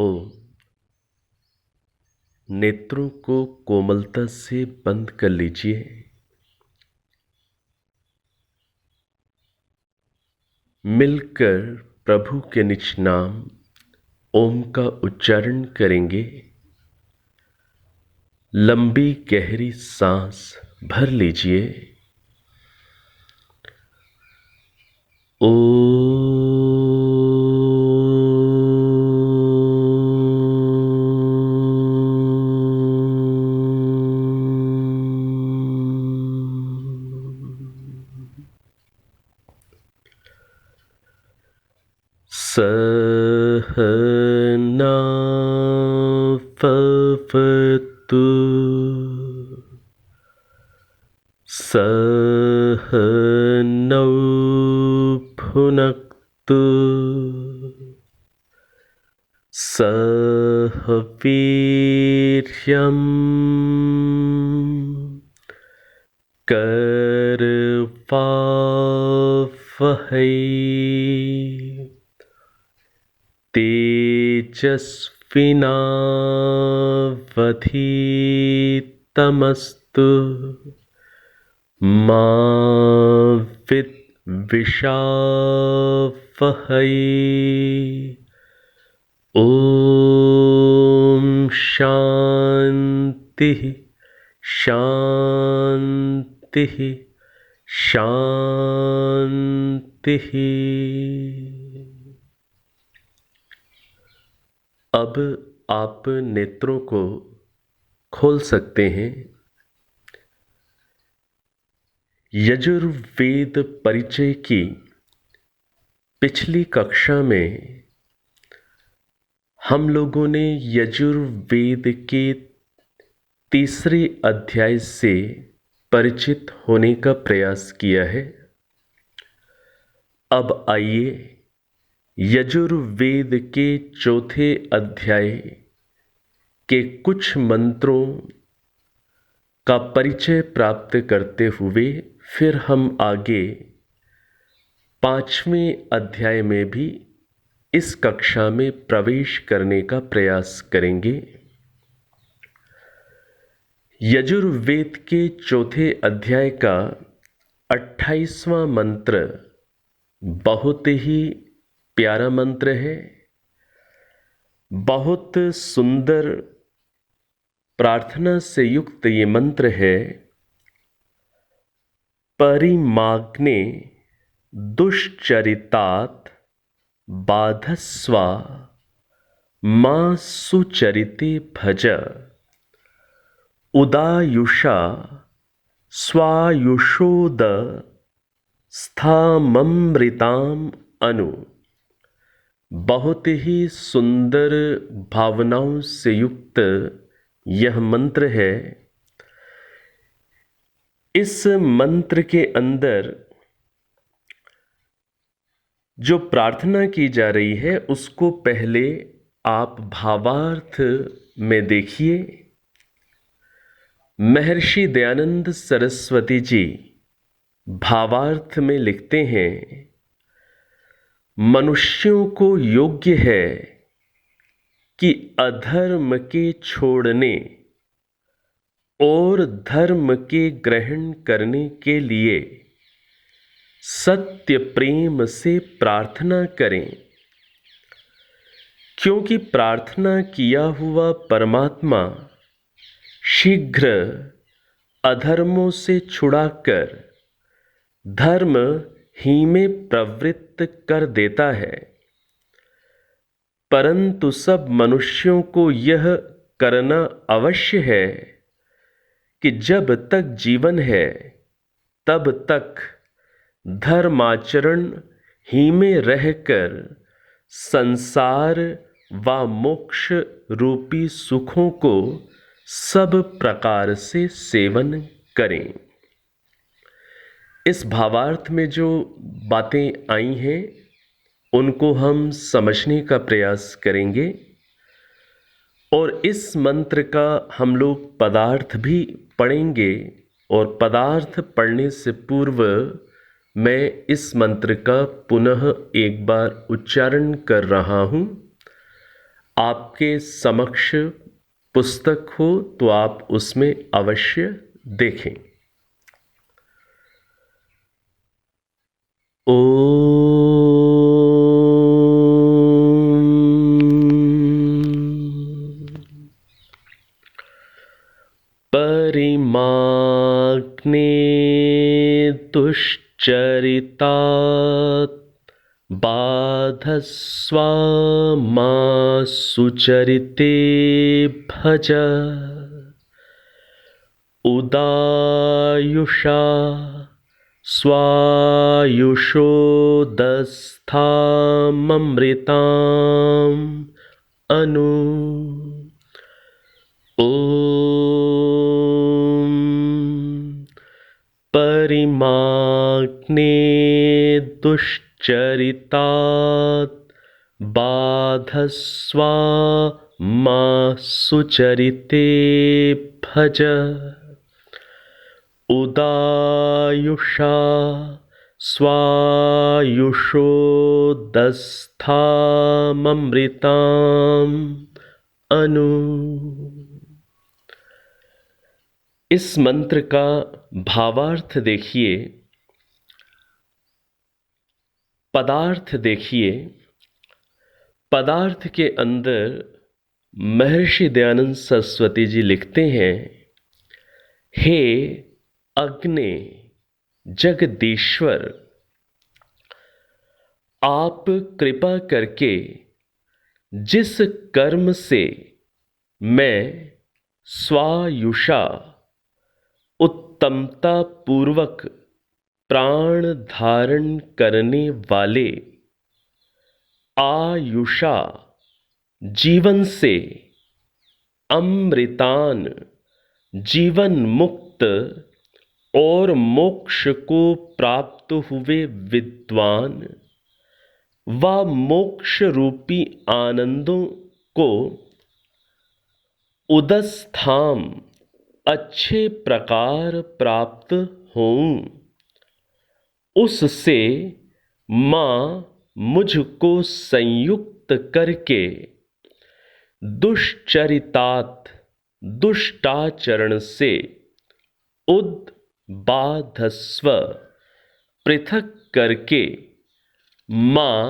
ओम। नेत्रों को कोमलता से बंद कर लीजिए। मिलकर प्रभु के निज नाम ओम का उच्चारण करेंगे। लंबी गहरी सांस भर लीजिए। सहना भवतु सहनौ भुनक्तु सह वीर्यं करवावहै तेजस्विनावधीतमस्तु मा विद्विषावहै। ओम शांति शांति शांति। अब आप नेत्रों को खोल सकते हैं। यजुर्वेद परिचय की पिछली कक्षा में हम लोगों ने यजुर्वेद के तीसरे अध्याय से परिचित होने का प्रयास किया है। अब आइए यजुर्वेद के चौथे अध्याय के कुछ मंत्रों का परिचय प्राप्त करते हुए फिर हम आगे पांचवें अध्याय में भी इस कक्षा में प्रवेश करने का प्रयास करेंगे। यजुर्वेद के चौथे अध्याय का 28वां मंत्र बहुत ही प्यारा मंत्र है। बहुत सुंदर प्रार्थना से युक्त ये मंत्र है। परिमाग्ने दुश्चरितात् बाधस्वा मां सुचरिते भज उदायुषा स्वायुषोद स्थाममृताम अनु। बहुत ही सुंदर भावनाओं से युक्त यह मंत्र है। इस मंत्र के अंदर जो प्रार्थना की जा रही है उसको पहले आप भावार्थ में देखिए। महर्षि दयानंद सरस्वती जी भावार्थ में लिखते हैं, मनुष्यों को योग्य है कि अधर्म के छोड़ने और धर्म के ग्रहण करने के लिए सत्य प्रेम से प्रार्थना करें, क्योंकि प्रार्थना किया हुआ परमात्मा शीघ्र अधर्मों से छुड़ाकर धर्म ही में प्रवृत्त कर देता है। परंतु सब मनुष्यों को यह करना अवश्य है कि जब तक जीवन है तब तक धर्माचरण ही में रहकर संसार व मोक्ष रूपी सुखों को सब प्रकार से सेवन करें। इस भावार्थ में जो बातें आई हैं उनको हम समझने का प्रयास करेंगे और इस मंत्र का हम लोग पदार्थ भी पढ़ेंगे। और पदार्थ पढ़ने से पूर्व मैं इस मंत्र का पुनः एक बार उच्चारण कर रहा हूँ। आपके समक्ष पुस्तक हो तो आप उसमें अवश्य देखें। परिमाग्ने दुश्चरितात् बाधस्व मा सुचरिते भज उदायुषा स्वायुषोदस्थाममृताम् अनु ॐ परिमाग्ने दुश्चरितात् बाधस्व मा सुचरिते भज उदायुषा स्वायुषोदस्थाममृताम् अनु। इस मंत्र का भावार्थ देखिए, पदार्थ देखिए। पदार्थ के अंदर महर्षि दयानंद सरस्वती जी लिखते हैं, हे अग्ने जगदीश्वर, आप कृपा करके जिस कर्म से मैं स्वायुषा उत्तमता पूर्वक प्राण धारण करने वाले, आयुषा जीवन से, अमृतान जीवन मुक्त और मोक्ष को प्राप्त हुए विद्वान व मोक्ष रूपी आनंदों को उदस्थाम अच्छे प्रकार प्राप्त हों, उससे मां मुझको संयुक्त करके दुश्चरितात दुष्टाचरण से उद्बाधस्व पृथक करके मां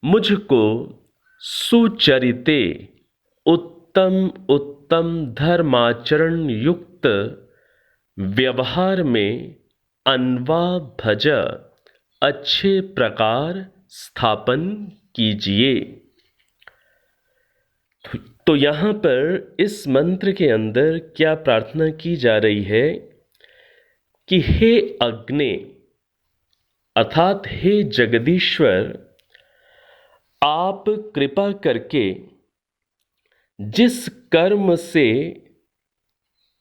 मुझको सुचरिते उत्तम उत्तम धर्माचरण युक्त व्यवहार में अन्वा भज अच्छे प्रकार स्थापन कीजिए। तो यहां पर इस मंत्र के अंदर क्या प्रार्थना की जा रही है कि हे अग्ने अर्थात हे जगदीश्वर, आप कृपा करके जिस कर्म से,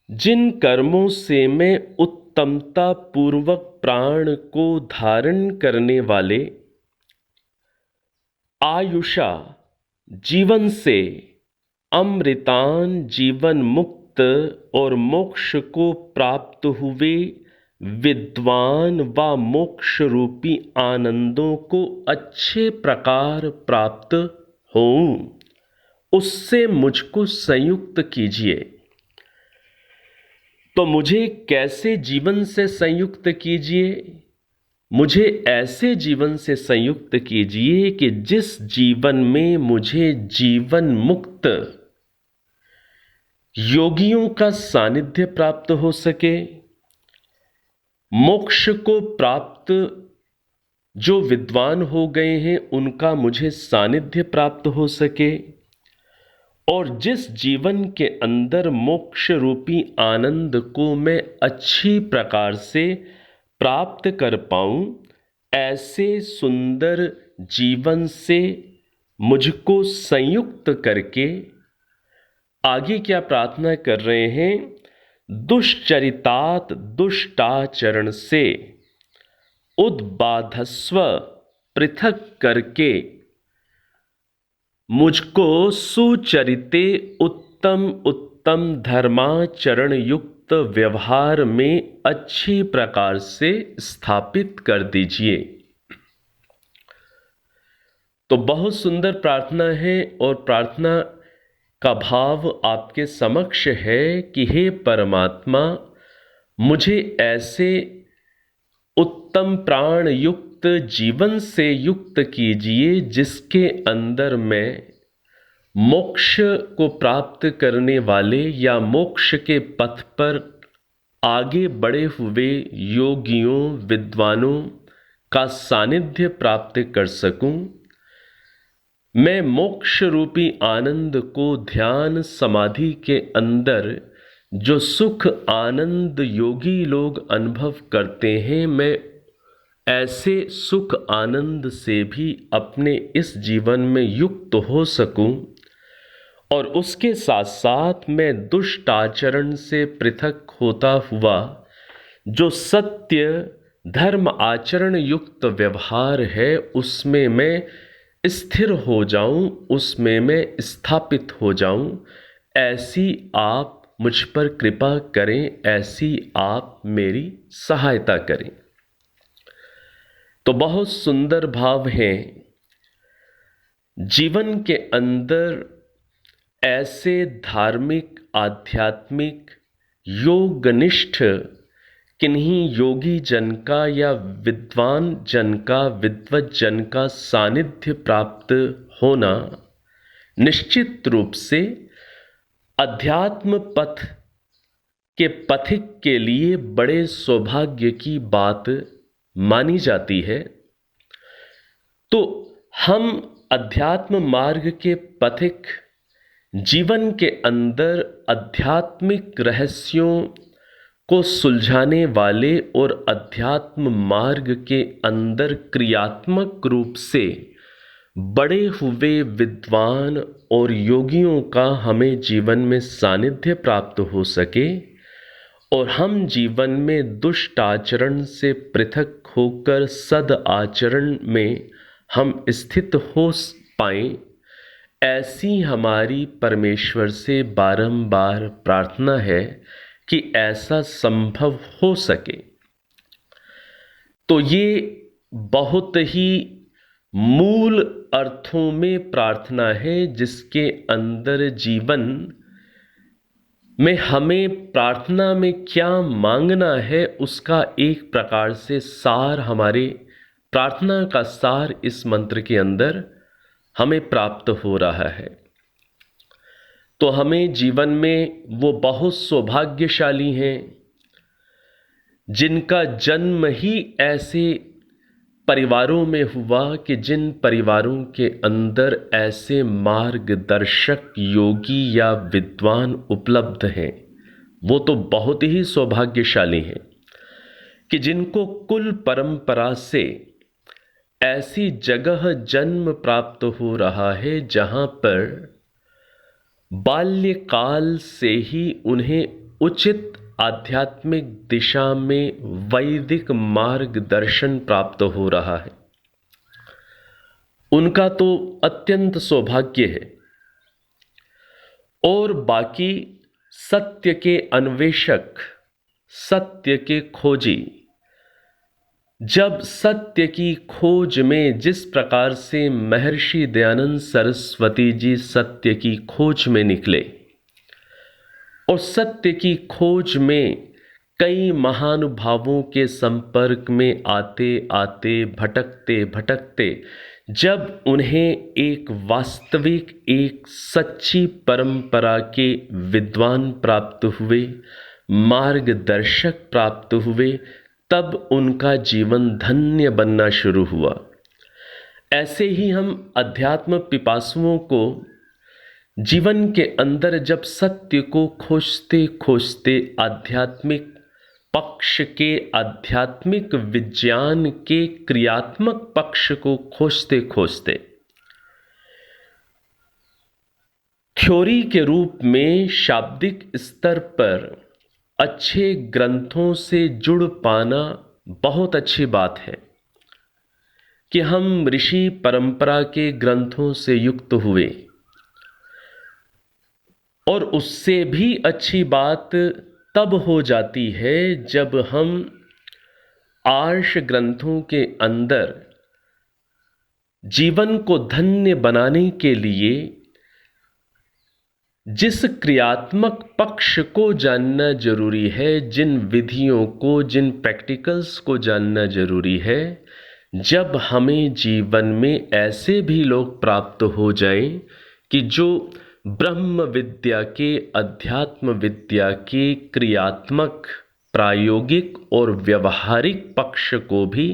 जिन कर्मों से मैं उत्तमता पूर्वक प्राण को धारण करने वाले, आयुषा जीवन से, अमृतान जीवन मुक्त और मोक्ष को प्राप्त हुए विद्वान व मोक्ष रूपी आनंदों को अच्छे प्रकार प्राप्त हों, उससे मुझको संयुक्त कीजिए। तो मुझे कैसे जीवन से संयुक्त कीजिए? मुझे ऐसे जीवन से संयुक्त कीजिए कि जिस जीवन में मुझे जीवन मुक्त योगियों का सानिध्य प्राप्त हो सके, मोक्ष को प्राप्त जो विद्वान हो गए हैं उनका मुझे सानिध्य प्राप्त हो सके, और जिस जीवन के अंदर मोक्ष रूपी आनंद को मैं अच्छी प्रकार से प्राप्त कर पाऊं, ऐसे सुंदर जीवन से मुझको संयुक्त करके आगे क्या प्रार्थना कर रहे हैं? दुश्चरितात दुष्टाचरण से उद्बाधस्व पृथक करके मुझको सुचरिते उत्तम उत्तम धर्माचरण युक्त व्यवहार में अच्छी प्रकार से स्थापित कर दीजिए। तो बहुत सुंदर प्रार्थना है और प्रार्थना का भाव आपके समक्ष है कि हे परमात्मा, मुझे ऐसे उत्तम प्राण युक्त जीवन से युक्त कीजिए जिसके अंदर मैं मोक्ष को प्राप्त करने वाले या मोक्ष के पथ पर आगे बढ़े हुए योगियों विद्वानों का सानिध्य प्राप्त कर सकूं। मैं मोक्ष रूपी आनंद को ध्यान समाधि के अंदर जो सुख आनंद योगी लोग अनुभव करते हैं, मैं ऐसे सुख आनंद से भी अपने इस जीवन में युक्त हो सकूं और उसके साथ साथ मैं दुष्ट आचरण से पृथक होता हुआ जो सत्य धर्म आचरण युक्त व्यवहार है उसमें मैं स्थिर हो जाऊं, उसमें मैं स्थापित हो जाऊं। ऐसी आप मुझ पर कृपा करें, ऐसी आप मेरी सहायता करें। तो बहुत सुंदर भाव हैं। जीवन के अंदर ऐसे धार्मिक आध्यात्मिक योगनिष्ठ किन्हीं योगी जन का या विद्वान जन का विद्वत जन का सानिध्य प्राप्त होना निश्चित रूप से अध्यात्म पथ के पथिक के लिए बड़े सौभाग्य की बात मानी जाती है। तो हम अध्यात्म मार्ग के पथिक जीवन के अंदर आध्यात्मिक रहस्यों को सुलझाने वाले और अध्यात्म मार्ग के अंदर क्रियात्मक रूप से बड़े हुए विद्वान और योगियों का हमें जीवन में सानिध्य प्राप्त हो सके और हम जीवन में दुष्ट आचरण से पृथक होकर सद आचरण में हम स्थित हो पाएं, ऐसी हमारी परमेश्वर से बारंबार प्रार्थना है कि ऐसा संभव हो सके। तो ये बहुत ही मूल अर्थों में प्रार्थना है जिसके अंदर जीवन में हमें प्रार्थना में क्या मांगना है उसका एक प्रकार से सार, हमारे प्रार्थना का सार इस मंत्र के अंदर हमें प्राप्त हो रहा है। तो हमें जीवन में वो बहुत सौभाग्यशाली हैं जिनका जन्म ही ऐसे परिवारों में हुआ कि जिन परिवारों के अंदर ऐसे मार्गदर्शक योगी या विद्वान उपलब्ध हैं, वो तो बहुत ही सौभाग्यशाली हैं कि जिनको कुल परंपरा से ऐसी जगह जन्म प्राप्त हो रहा है जहां पर बाल्यकाल से ही उन्हें उचित आध्यात्मिक दिशा में वैदिक मार्गदर्शन प्राप्त हो रहा है। उनका तो अत्यंत सौभाग्य है। और बाकी सत्य के अन्वेषक, सत्य के खोजी, जब सत्य की खोज में जिस प्रकार से महर्षि दयानंद सरस्वती जी सत्य की खोज में निकले और सत्य की खोज में कई महानुभावों के संपर्क में आते आते भटकते भटकते जब उन्हें एक वास्तविक एक सच्ची परंपरा के विद्वान प्राप्त हुए, मार्गदर्शक प्राप्त हुए, तब उनका जीवन धन्य बनना शुरू हुआ। ऐसे ही हम अध्यात्म पिपासुओं को जीवन के अंदर जब सत्य को खोजते खोजते आध्यात्मिक पक्ष के, आध्यात्मिक विज्ञान के क्रियात्मक पक्ष को खोजते खोजते थ्योरी के रूप में शाब्दिक स्तर पर अच्छे ग्रंथों से जुड़ पाना बहुत अच्छी बात है कि हम ऋषि परंपरा के ग्रंथों से युक्त हुए। और उससे भी अच्छी बात तब हो जाती है जब हम आर्ष ग्रंथों के अंदर जीवन को धन्य बनाने के लिए जिस क्रियात्मक पक्ष को जानना जरूरी है, जिन विधियों को, जिन प्रैक्टिकल्स को जानना जरूरी है, जब हमें जीवन में ऐसे भी लोग प्राप्त हो जाएं कि जो ब्रह्म विद्या के, अध्यात्म विद्या के क्रियात्मक, प्रायोगिक और व्यवहारिक पक्ष को भी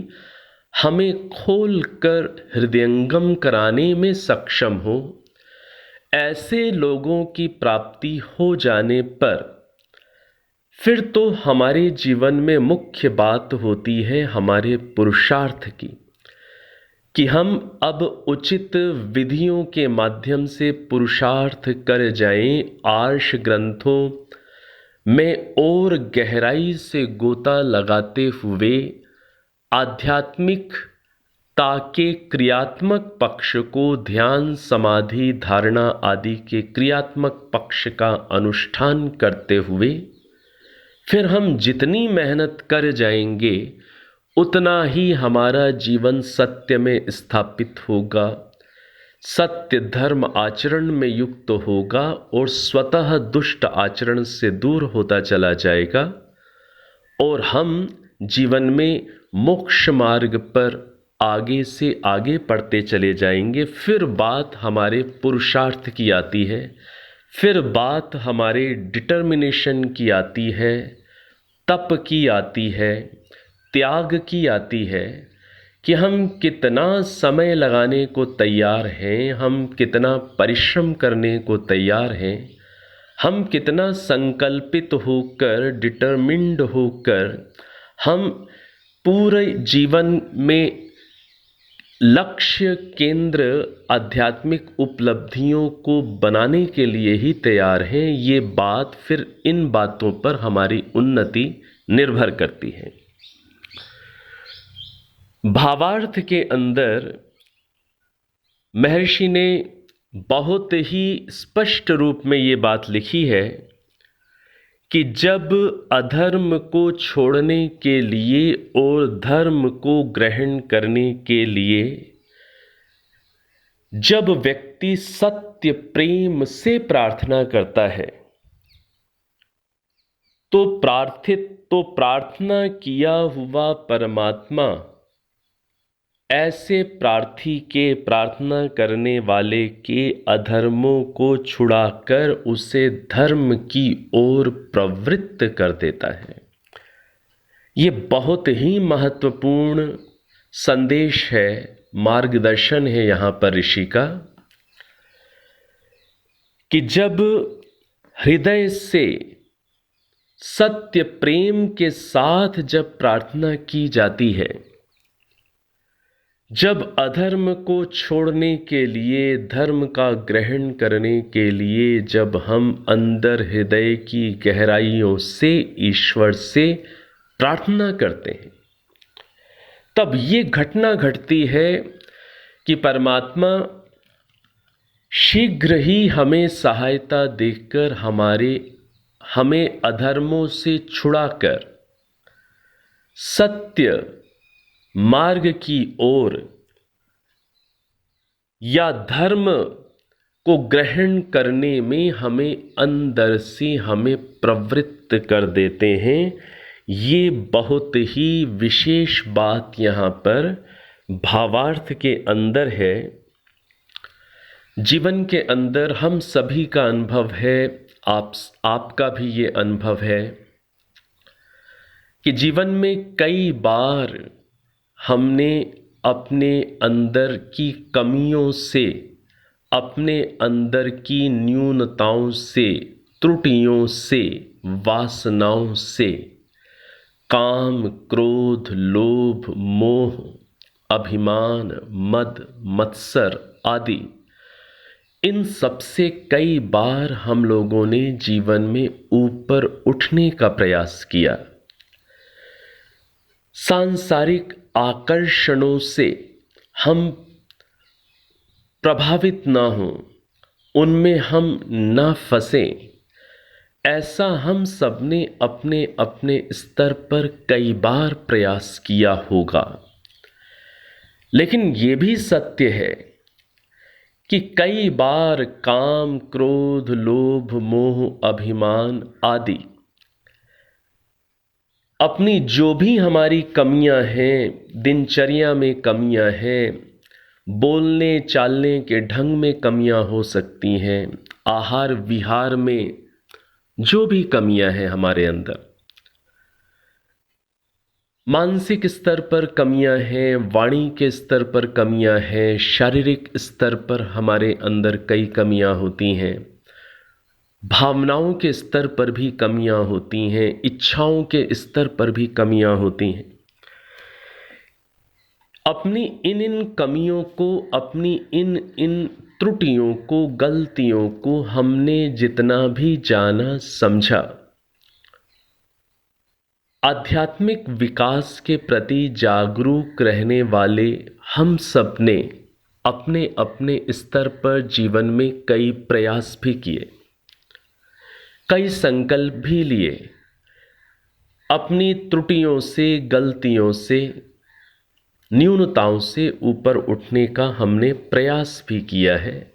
हमें खोलकर हृदयंगम कराने में सक्षम हो, ऐसे लोगों की प्राप्ति हो जाने पर फिर तो हमारे जीवन में मुख्य बात होती है हमारे पुरुषार्थ की, कि हम अब उचित विधियों के माध्यम से पुरुषार्थ कर जाएं, आर्ष ग्रंथों में और गहराई से गोता लगाते हुए आध्यात्मिक ताकि क्रियात्मक पक्ष को, ध्यान, समाधि, धारणा आदि के क्रियात्मक पक्ष का अनुष्ठान करते हुए फिर हम जितनी मेहनत कर जाएंगे उतना ही हमारा जीवन सत्य में स्थापित होगा, सत्य धर्म आचरण में युक्त होगा और स्वतः दुष्ट आचरण से दूर होता चला जाएगा और हम जीवन में मोक्ष मार्ग पर आगे से आगे बढ़ते चले जाएंगे। फिर बात हमारे पुरुषार्थ की आती है, फिर बात हमारे डिटर्मिनेशन की आती है, तप की आती है, त्याग की आती है कि हम कितना समय लगाने को तैयार हैं, हम कितना परिश्रम करने को तैयार हैं, हम कितना संकल्पित होकर, डिटरमिन्ड होकर हम पूरे जीवन में लक्ष्य केंद्र आध्यात्मिक उपलब्धियों को बनाने के लिए ही तैयार हैं। ये बात फिर इन बातों पर हमारी उन्नति निर्भर करती है। भावार्थ के अंदर महर्षि ने बहुत ही स्पष्ट रूप में ये बात लिखी है कि जब अधर्म को छोड़ने के लिए और धर्म को ग्रहण करने के लिए जब व्यक्ति सत्य प्रेम से प्रार्थना करता है तो प्रार्थना किया हुआ परमात्मा ऐसे प्रार्थी के, प्रार्थना करने वाले के अधर्मों को छुड़ाकर उसे धर्म की ओर प्रवृत्त कर देता है। ये बहुत ही महत्वपूर्ण संदेश है, मार्गदर्शन है यहाँ पर ऋषि का, कि जब हृदय से सत्य प्रेम के साथ जब प्रार्थना की जाती है, जब अधर्म को छोड़ने के लिए, धर्म का ग्रहण करने के लिए जब हम अंदर हृदय की गहराइयों से ईश्वर से प्रार्थना करते हैं, तब ये घटना घटती है कि परमात्मा शीघ्र ही हमें सहायता देकर हमें अधर्मों से छुड़ाकर सत्य मार्ग की ओर या धर्म को ग्रहण करने में हमें अंदर से हमें प्रवृत्त कर देते हैं। ये बहुत ही विशेष बात यहाँ पर भावार्थ के अंदर है। जीवन के अंदर हम सभी का अनुभव है, आपका भी ये अनुभव है कि जीवन में कई बार हमने अपने अंदर की कमियों से, अपने अंदर की न्यूनताओं से, त्रुटियों से, वासनाओं से, काम, क्रोध, लोभ, मोह, अभिमान, मद, मत्सर आदि, इन सब से कई बार हम लोगों ने जीवन में ऊपर उठने का प्रयास किया। सांसारिक आकर्षणों से हम प्रभावित ना हों, उनमें हम ना फंसें, ऐसा हम सब ने अपने अपने स्तर पर कई बार प्रयास किया होगा। लेकिन ये भी सत्य है कि कई बार काम, क्रोध, लोभ, मोह, अभिमान आदि अपनी जो भी हमारी कमियां हैं, दिनचर्या में कमियां हैं, बोलने चालने के ढंग में कमियां हो सकती हैं, आहार विहार में जो भी कमियां हैं हमारे अंदर, मानसिक स्तर पर कमियां हैं, वाणी के स्तर पर कमियां हैं, शारीरिक स्तर पर हमारे अंदर कई कमियां होती हैं, भावनाओं के स्तर पर भी कमियां होती हैं, इच्छाओं के स्तर पर भी कमियां होती हैं। अपनी इन कमियों को, अपनी इन त्रुटियों को, गलतियों को हमने जितना भी जाना समझा, आध्यात्मिक विकास के प्रति जागरूक रहने वाले हम सब ने अपने अपने स्तर पर जीवन में कई प्रयास भी किए, कई संकल्प भी लिए, अपनी त्रुटियों से, गलतियों से, न्यूनताओं से ऊपर उठने का हमने प्रयास भी किया है।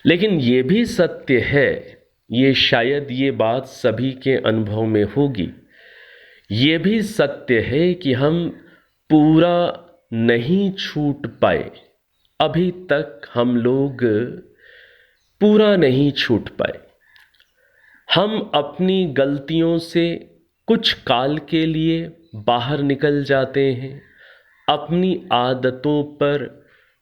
लेकिन ये भी सत्य है, ये शायद ये बात सभी के अनुभव में होगी, ये भी सत्य है कि हम पूरा नहीं छूट पाए, अभी तक हम लोग पूरा नहीं छूट पाए। हम अपनी गलतियों से कुछ काल के लिए बाहर निकल जाते हैं, अपनी आदतों पर,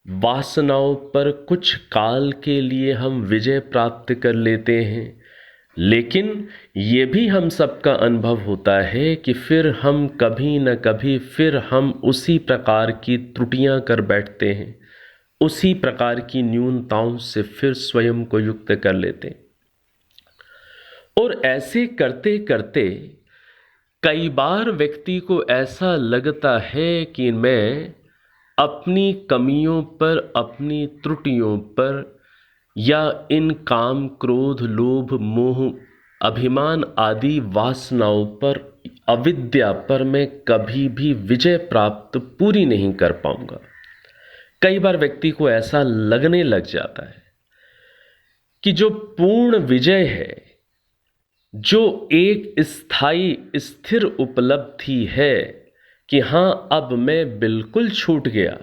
वासनाओं पर कुछ काल के लिए हम विजय प्राप्त कर लेते हैं, लेकिन ये भी हम सबका अनुभव होता है कि फिर हम कभी न कभी फिर हम उसी प्रकार की त्रुटियां कर बैठते हैं, उसी प्रकार की न्यूनताओं से फिर स्वयं को युक्त कर लेते हैं। और ऐसे करते करते कई बार व्यक्ति को ऐसा लगता है कि मैं अपनी कमियों पर, अपनी त्रुटियों पर या इन काम, क्रोध, लोभ, मोह, अभिमान आदि वासनाओं पर, अविद्या पर मैं कभी भी विजय प्राप्त पूरी नहीं कर पाऊंगा। कई बार व्यक्ति को ऐसा लगने लग जाता है कि जो पूर्ण विजय है, जो एक स्थायी स्थिर उपलब्धि है कि हां अब मैं बिल्कुल छूट गया,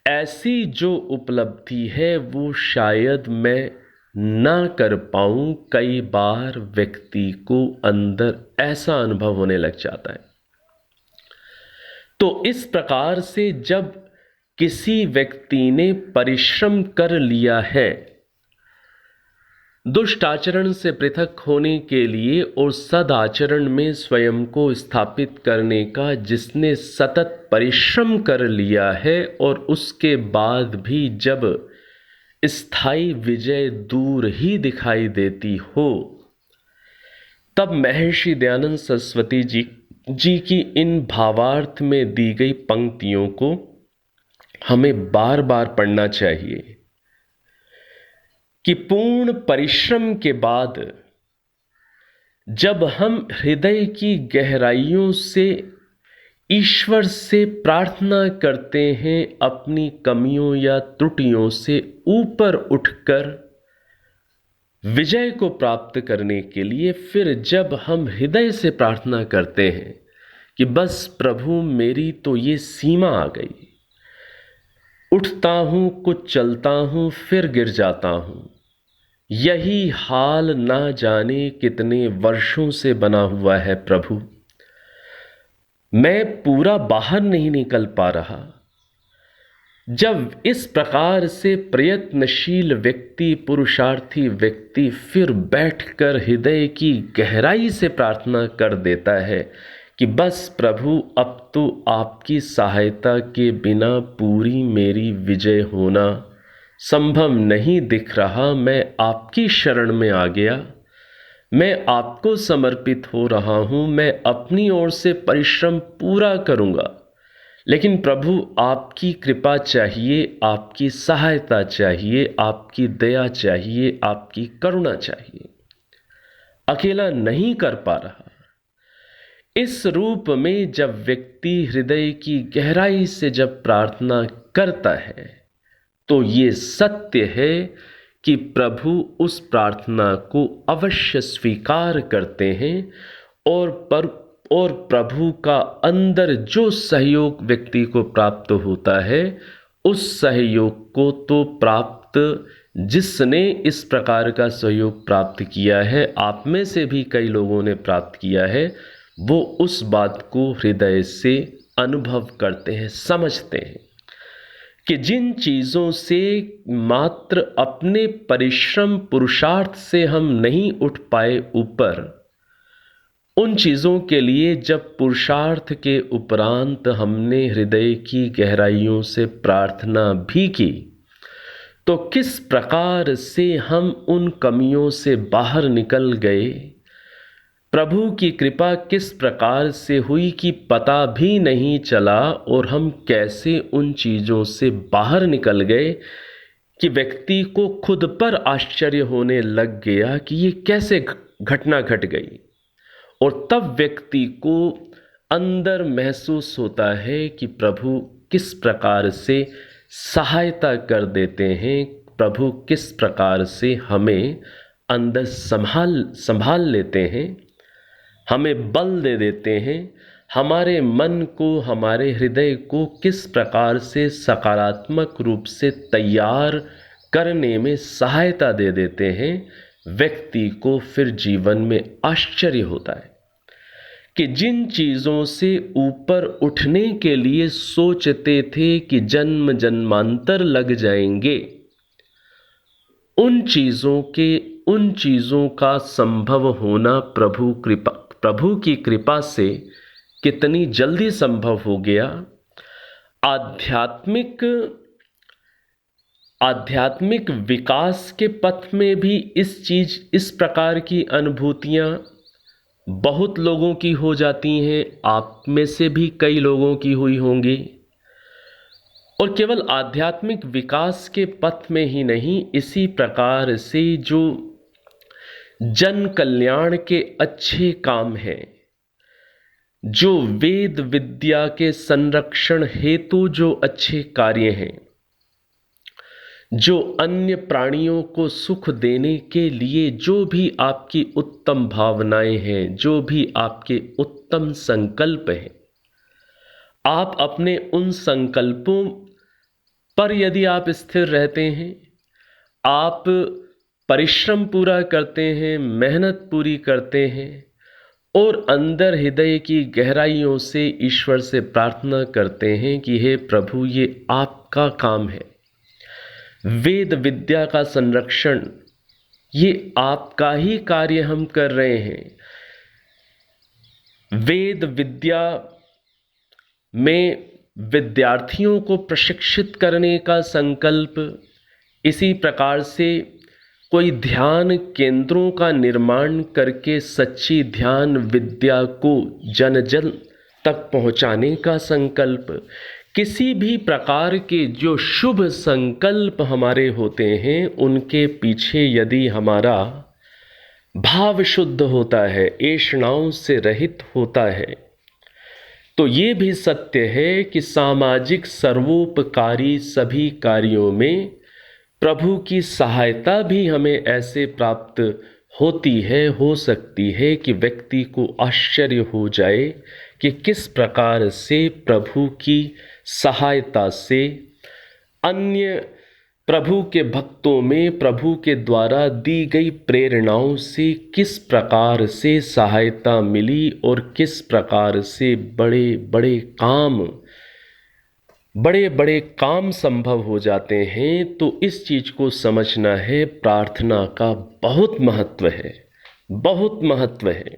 ऐसी जो उपलब्धि है वो शायद मैं ना कर पाऊं। कई बार व्यक्ति को अंदर ऐसा अनुभव होने लग जाता है। तो इस प्रकार से जब किसी व्यक्ति ने परिश्रम कर लिया है दुष्ट आचरण से पृथक होने के लिए और सदाचरण में स्वयं को स्थापित करने का, जिसने सतत परिश्रम कर लिया है और उसके बाद भी जब स्थायी विजय दूर ही दिखाई देती हो, तब महर्षि दयानंद सरस्वती जी की इन भावार्थ में दी गई पंक्तियों को हमें बार बार पढ़ना चाहिए कि पूर्ण परिश्रम के बाद जब हम हृदय की गहराइयों से ईश्वर से प्रार्थना करते हैं, अपनी कमियों या त्रुटियों से ऊपर उठकर विजय को प्राप्त करने के लिए, फिर जब हम हृदय से प्रार्थना करते हैं कि बस प्रभु मेरी तो ये सीमा आ गई, उठता हूं, कुछ चलता हूं, फिर गिर जाता हूं, यही हाल ना जाने कितने वर्षों से बना हुआ है प्रभु, मैं पूरा बाहर नहीं निकल पा रहा। जब इस प्रकार से प्रयत्नशील व्यक्ति, पुरुषार्थी व्यक्ति फिर बैठकर हृदय की गहराई से प्रार्थना कर देता है कि बस प्रभु अब तो आपकी सहायता के बिना पूरी मेरी विजय होना संभव नहीं दिख रहा, मैं आपकी शरण में आ गया, मैं आपको समर्पित हो रहा हूं, मैं अपनी ओर से परिश्रम पूरा करूंगा, लेकिन प्रभु आपकी कृपा चाहिए, आपकी सहायता चाहिए, आपकी दया चाहिए, आपकी करुणा चाहिए, अकेला नहीं कर पा रहा। इस रूप में जब व्यक्ति हृदय की गहराई से जब प्रार्थना करता है तो ये सत्य है कि प्रभु उस प्रार्थना को अवश्य स्वीकार करते हैं और प्रभु का अंदर जो सहयोग व्यक्ति को प्राप्त होता है उस सहयोग को तो प्राप्त जिसने इस प्रकार का सहयोग प्राप्त किया है, आप में से भी कई लोगों ने प्राप्त किया है, वो उस बात को हृदय से अनुभव करते हैं, समझते हैं कि जिन चीज़ों से मात्र अपने परिश्रम पुरुषार्थ से हम नहीं उठ पाए ऊपर, उन चीज़ों के लिए जब पुरुषार्थ के उपरांत हमने हृदय की गहराइयों से प्रार्थना भी की तो किस प्रकार से हम उन कमियों से बाहर निकल गए, प्रभु की कृपा किस प्रकार से हुई कि पता भी नहीं चला और हम कैसे उन चीज़ों से बाहर निकल गए कि व्यक्ति को खुद पर आश्चर्य होने लग गया कि ये कैसे घटना घट गई। और तब व्यक्ति को अंदर महसूस होता है कि प्रभु किस प्रकार से सहायता कर देते हैं, प्रभु किस प्रकार से हमें अंदर संभाल लेते हैं, हमें बल दे देते हैं, हमारे मन को, हमारे हृदय को किस प्रकार से सकारात्मक रूप से तैयार करने में सहायता दे देते हैं। व्यक्ति को फिर जीवन में आश्चर्य होता है कि जिन चीज़ों से ऊपर उठने के लिए सोचते थे कि जन्म जन्मांतर लग जाएंगे, उन चीज़ों का संभव होना प्रभु की कृपा से कितनी जल्दी संभव हो गया। आध्यात्मिक विकास के पथ में भी इस प्रकार की अनुभूतियाँ बहुत लोगों की हो जाती हैं, आप में से भी कई लोगों की हुई होंगी। और केवल आध्यात्मिक विकास के पथ में ही नहीं, इसी प्रकार से जो जन कल्याण के अच्छे काम हैं, जो वेद विद्या के संरक्षण हेतु जो अच्छे कार्य हैं, जो अन्य प्राणियों को सुख देने के लिए जो भी आपकी उत्तम भावनाएं हैं, जो भी आपके उत्तम संकल्प हैं, आप अपने उन संकल्पों पर यदि आप स्थिर रहते हैं, आप परिश्रम पूरा करते हैं, मेहनत पूरी करते हैं और अंदर हृदय की गहराइयों से ईश्वर से प्रार्थना करते हैं कि हे प्रभु, ये आपका काम है, वेद विद्या का संरक्षण ये आपका ही कार्य हम कर रहे हैं। वेद विद्या में विद्यार्थियों को प्रशिक्षित करने का संकल्प, इसी प्रकार से कोई ध्यान केंद्रों का निर्माण करके सच्ची ध्यान विद्या को जन जन तक पहुंचाने का संकल्प, किसी भी प्रकार के जो शुभ संकल्प हमारे होते हैं उनके पीछे यदि हमारा भाव शुद्ध होता है, ऐषणाओं से रहित होता है, तो ये भी सत्य है कि सामाजिक सर्वोपकारी सभी कार्यों में प्रभु की सहायता भी हमें ऐसे प्राप्त होती है, हो सकती है कि व्यक्ति को आश्चर्य हो जाए कि किस प्रकार से प्रभु की सहायता से अन्य प्रभु के भक्तों में प्रभु के द्वारा दी गई प्रेरणाओं से किस प्रकार से सहायता मिली और किस प्रकार से बड़े बड़े काम संभव हो जाते हैं। तो इस चीज को समझना है, प्रार्थना का बहुत महत्व है, बहुत महत्व है।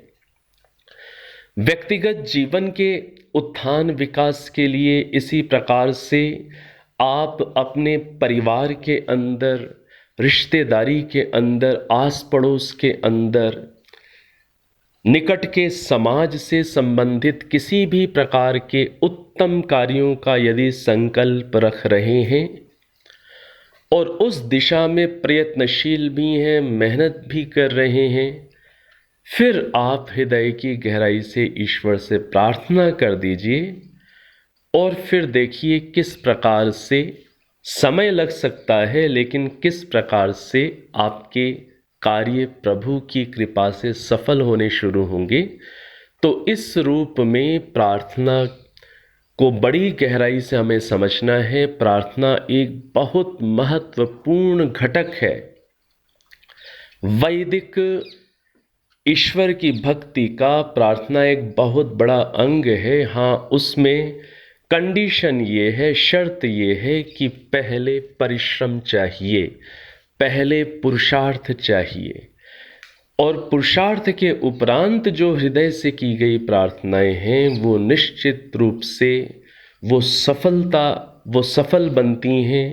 व्यक्तिगत जीवन के उत्थान विकास के लिए इसी प्रकार से आप अपने परिवार के अंदर, रिश्तेदारी के अंदर, आस पड़ोस के अंदर, निकट के समाज से संबंधित किसी भी प्रकार के उत्तम कार्यों का यदि संकल्प रख रहे हैं और उस दिशा में प्रयत्नशील भी हैं, मेहनत भी कर रहे हैं, फिर आप हृदय की गहराई से ईश्वर से प्रार्थना कर दीजिए और फिर देखिए किस प्रकार से, समय लग सकता है लेकिन किस प्रकार से आपके कार्य प्रभु की कृपा से सफल होने शुरू होंगे। तो इस रूप में प्रार्थना को बड़ी गहराई से हमें समझना है। प्रार्थना एक बहुत महत्वपूर्ण घटक है। वैदिक ईश्वर की भक्ति का प्रार्थना एक बहुत बड़ा अंग है। हाँ, उसमें कंडीशन ये है, शर्त ये है कि पहले परिश्रम चाहिए, पहले पुरुषार्थ चाहिए, और पुरुषार्थ के उपरांत जो हृदय से की गई प्रार्थनाएं हैं वो निश्चित रूप से वो सफल बनती हैं,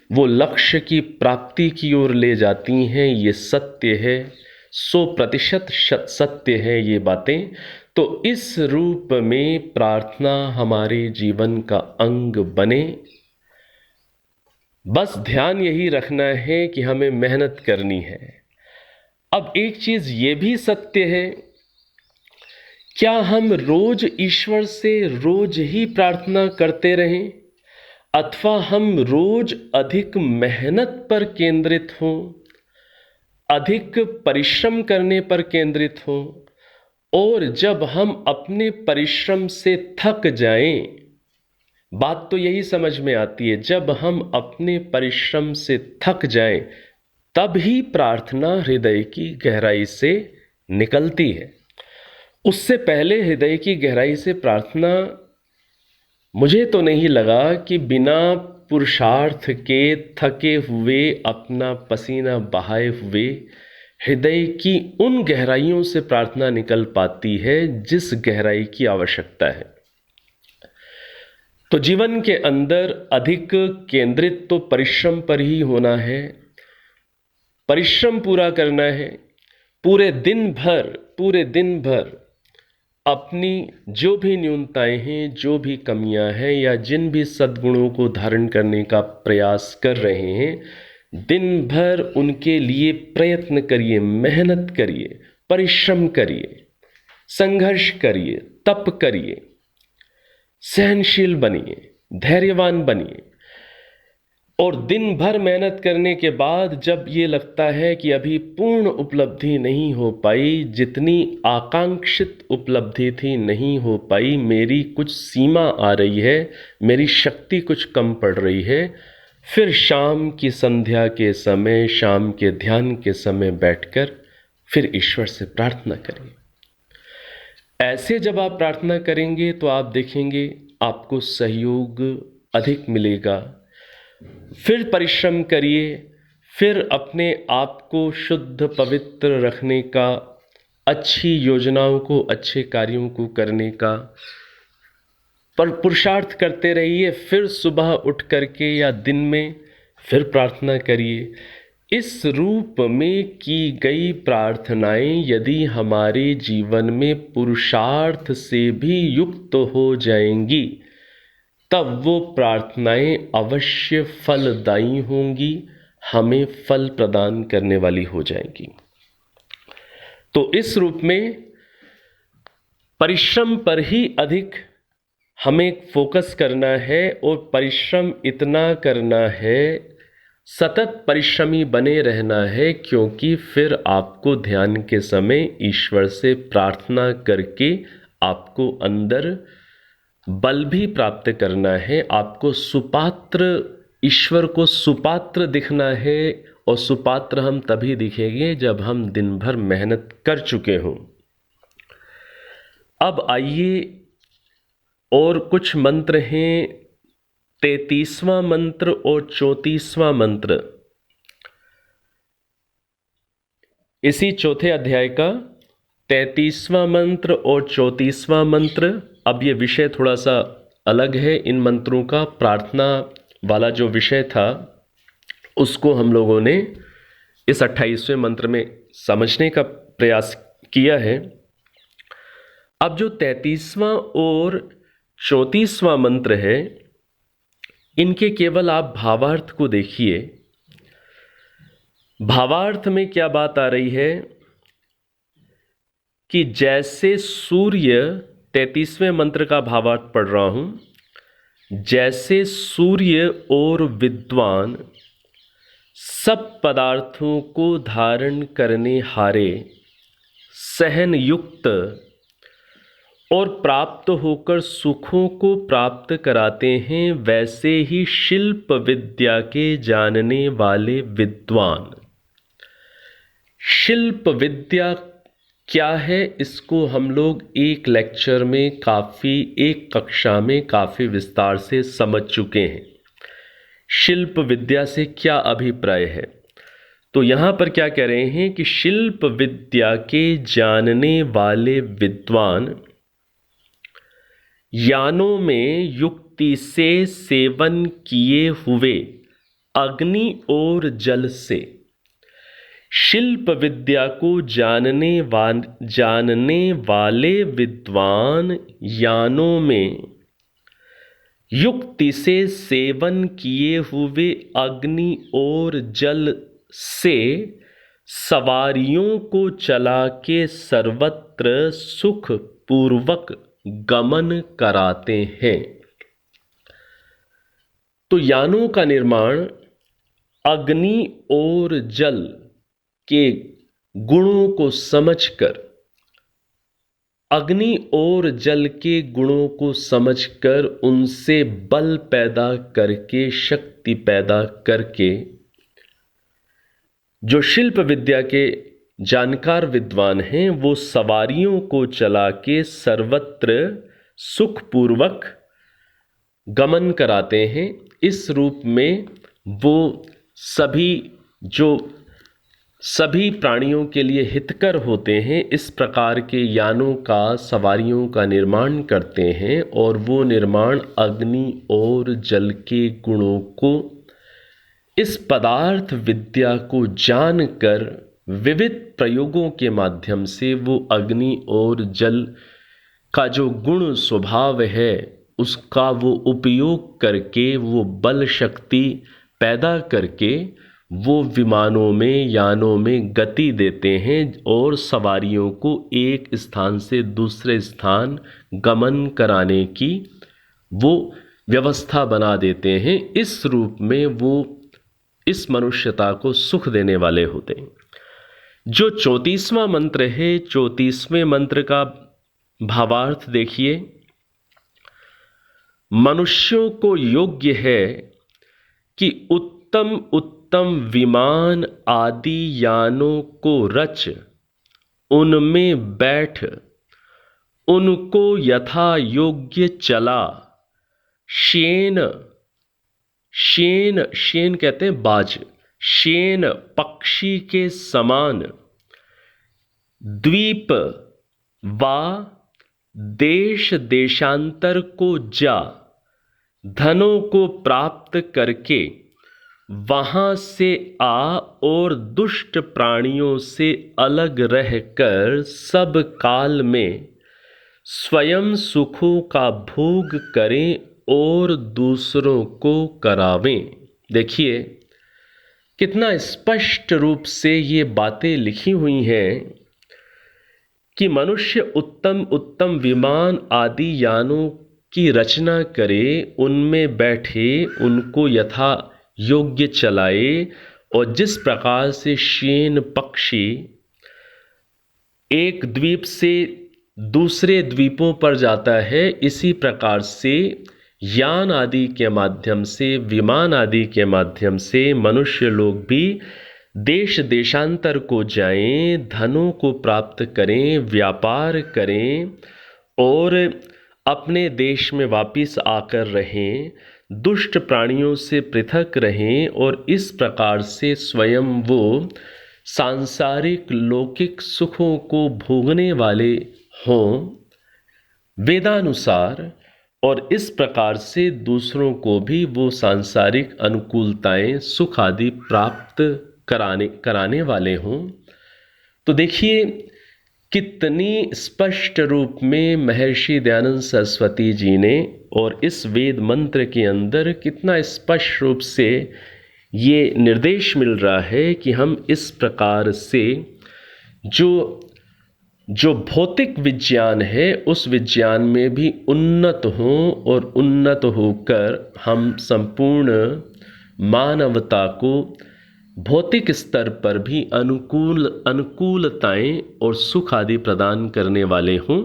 वो लक्ष्य की प्राप्ति की ओर ले जाती हैं। ये सत्य है, 100% सत्य है ये बातें। तो इस रूप में प्रार्थना हमारे जीवन का अंग बने। बस ध्यान यही रखना है कि हमें मेहनत करनी है। अब एक चीज ये भी सत्य है, क्या हम रोज ईश्वर से रोज ही प्रार्थना करते रहें, अथवा हम रोज अधिक मेहनत पर केंद्रित हों, अधिक परिश्रम करने पर केंद्रित हों, और जब हम अपने परिश्रम से थक जाएं, बात तो यही समझ में आती है, जब हम अपने परिश्रम से थक जाएं तब ही प्रार्थना हृदय की गहराई से निकलती है। उससे पहले हृदय की गहराई से प्रार्थना, मुझे तो नहीं लगा कि बिना पुरुषार्थ के थके हुए, अपना पसीना बहाए हुए हृदय की उन गहराइयों से प्रार्थना निकल पाती है जिस गहराई की आवश्यकता है। तो जीवन के अंदर अधिक केंद्रित तो परिश्रम पर ही होना है, परिश्रम पूरा करना है। पूरे दिन भर अपनी जो भी न्यूनताएं हैं, जो भी कमियां हैं, या जिन भी सद्गुणों को धारण करने का प्रयास कर रहे हैं, दिन भर उनके लिए प्रयत्न करिए, मेहनत करिए, परिश्रम करिए, संघर्ष करिए, तप करिए, सहनशील बनिए, धैर्यवान बनिए। और दिन भर मेहनत करने के बाद जब ये लगता है कि अभी पूर्ण उपलब्धि नहीं हो पाई, जितनी आकांक्षित उपलब्धि थी नहीं हो पाई, मेरी कुछ सीमा आ रही है, मेरी शक्ति कुछ कम पड़ रही है, फिर शाम की संध्या के समय, शाम के ध्यान के समय बैठकर फिर ईश्वर से प्रार्थना करें। ऐसे जब आप प्रार्थना करेंगे तो आप देखेंगे आपको सहयोग अधिक मिलेगा। फिर परिश्रम करिए, फिर अपने आप को शुद्ध पवित्र रखने का, अच्छी योजनाओं को, अच्छे कार्यों को करने का पर पुरुषार्थ करते रहिए। फिर सुबह उठ करके या दिन में फिर प्रार्थना करिए। इस रूप में की गई प्रार्थनाएं यदि हमारे जीवन में पुरुषार्थ से भी युक्त हो जाएंगी, तब वो प्रार्थनाएं अवश्य फलदायी होंगी, हमें फल प्रदान करने वाली हो जाएंगी। तो इस रूप में परिश्रम पर ही अधिक हमें फोकस करना है, और परिश्रम इतना करना है, सतत परिश्रमी बने रहना है, क्योंकि फिर आपको ध्यान के समय ईश्वर से प्रार्थना करके आपको अंदर बल भी प्राप्त करना है। आपको सुपात्र, ईश्वर को सुपात्र दिखना है, और सुपात्र हम तभी दिखेंगे जब हम दिन भर मेहनत कर चुके हों। अब आइए, और कुछ मंत्र हैं, 33वां मंत्र और 34वां मंत्र, इसी चौथे अध्याय का 33वां मंत्र और 34वां मंत्र। अब ये विषय थोड़ा सा अलग है इन मंत्रों का। प्रार्थना वाला जो विषय था उसको हम लोगों ने इस 28वें मंत्र में समझने का प्रयास किया है। अब जो 33वां और 34वां मंत्र है, इनके केवल आप भावार्थ को देखिए। भावार्थ में क्या बात आ रही है कि जैसे सूर्य, 33वें मंत्र का भावार्थ पढ़ रहा हूं, जैसे सूर्य और विद्वान सब पदार्थों को धारण करने हारे सहन युक्त और प्राप्त होकर सुखों को प्राप्त कराते हैं, वैसे ही शिल्प विद्या के जानने वाले विद्वान। शिल्प विद्या क्या है, इसको हम लोग एक लेक्चर में एक कक्षा में काफ़ी विस्तार से समझ चुके हैं। शिल्प विद्या से क्या अभिप्राय है, तो यहाँ पर क्या कह रहे हैं कि शिल्प विद्या के जानने वाले विद्वान यानों में युक्ति से सेवन किए हुए अग्नि और जल से, शिल्प विद्या को जानने वाले विद्वान यानों में युक्ति से सेवन किए हुए अग्नि और जल से सवारियों को चला के सर्वत्र सुख पूर्वक गमन कराते हैं। तो यानों का निर्माण अग्नि और जल के गुणों को समझकर, अग्नि और जल के गुणों को समझकर उनसे बल पैदा करके, शक्ति पैदा करके, जो शिल्प विद्या के जानकार विद्वान हैं वो सवारियों को चला के सर्वत्र सुखपूर्वक गमन कराते हैं। इस रूप में वो सभी प्राणियों के लिए हितकर होते हैं। इस प्रकार के यानों का, सवारियों का निर्माण करते हैं और वो निर्माण अग्नि और जल के गुणों को, इस पदार्थ विद्या को जानकर विविध प्रयोगों के माध्यम से वो अग्नि और जल का जो गुण स्वभाव है उसका वो उपयोग करके, वो बल शक्ति पैदा करके वो विमानों में, यानों में गति देते हैं और सवारियों को एक स्थान से दूसरे स्थान गमन कराने की वो व्यवस्था बना देते हैं। इस रूप में वो इस मनुष्यता को सुख देने वाले होते हैं। जो 34वां मंत्र है, 34वें मंत्र का भावार्थ देखिए। मनुष्यों को योग्य है कि उत्तम उत्तम विमान आदि यानों को रच, उनमें बैठ, उनको यथा योग्य चला, शेन कहते हैं बाज, शेन पक्षी के समान, द्वीप वा देश देशांतर को जा, धनों को प्राप्त करके वहां से आ और दुष्ट प्राणियों से अलग रहकर सब काल में स्वयं सुखों का भोग करें और दूसरों को करावें। देखिए कितना स्पष्ट रूप से ये बातें लिखी हुई हैं कि मनुष्य उत्तम उत्तम विमान आदि यानों की रचना करे, उनमें बैठे, उनको यथा योग्य चलाए, और जिस प्रकार से शेन पक्षी एक द्वीप से दूसरे द्वीपों पर जाता है, इसी प्रकार से यान आदि के माध्यम से, विमान आदि के माध्यम से मनुष्य लोग भी देश देशांतर को जाएं, धनों को प्राप्त करें, व्यापार करें और अपने देश में वापिस आकर रहें, दुष्ट प्राणियों से पृथक रहें और इस प्रकार से स्वयं वो सांसारिक लौकिक सुखों को भोगने वाले हों वेदानुसार, और इस प्रकार से दूसरों को भी वो सांसारिक अनुकूलताएं, सुख आदि प्राप्त कराने वाले हों। तो देखिए कितनी स्पष्ट रूप में महर्षि दयानंद सरस्वती जी ने, और इस वेद मंत्र के अंदर कितना स्पष्ट रूप से ये निर्देश मिल रहा है कि हम इस प्रकार से जो जो भौतिक विज्ञान है उस विज्ञान में भी उन्नत हों और उन्नत होकर हम संपूर्ण मानवता को भौतिक स्तर पर भी अनुकूलताएं और सुख आदि प्रदान करने वाले हों।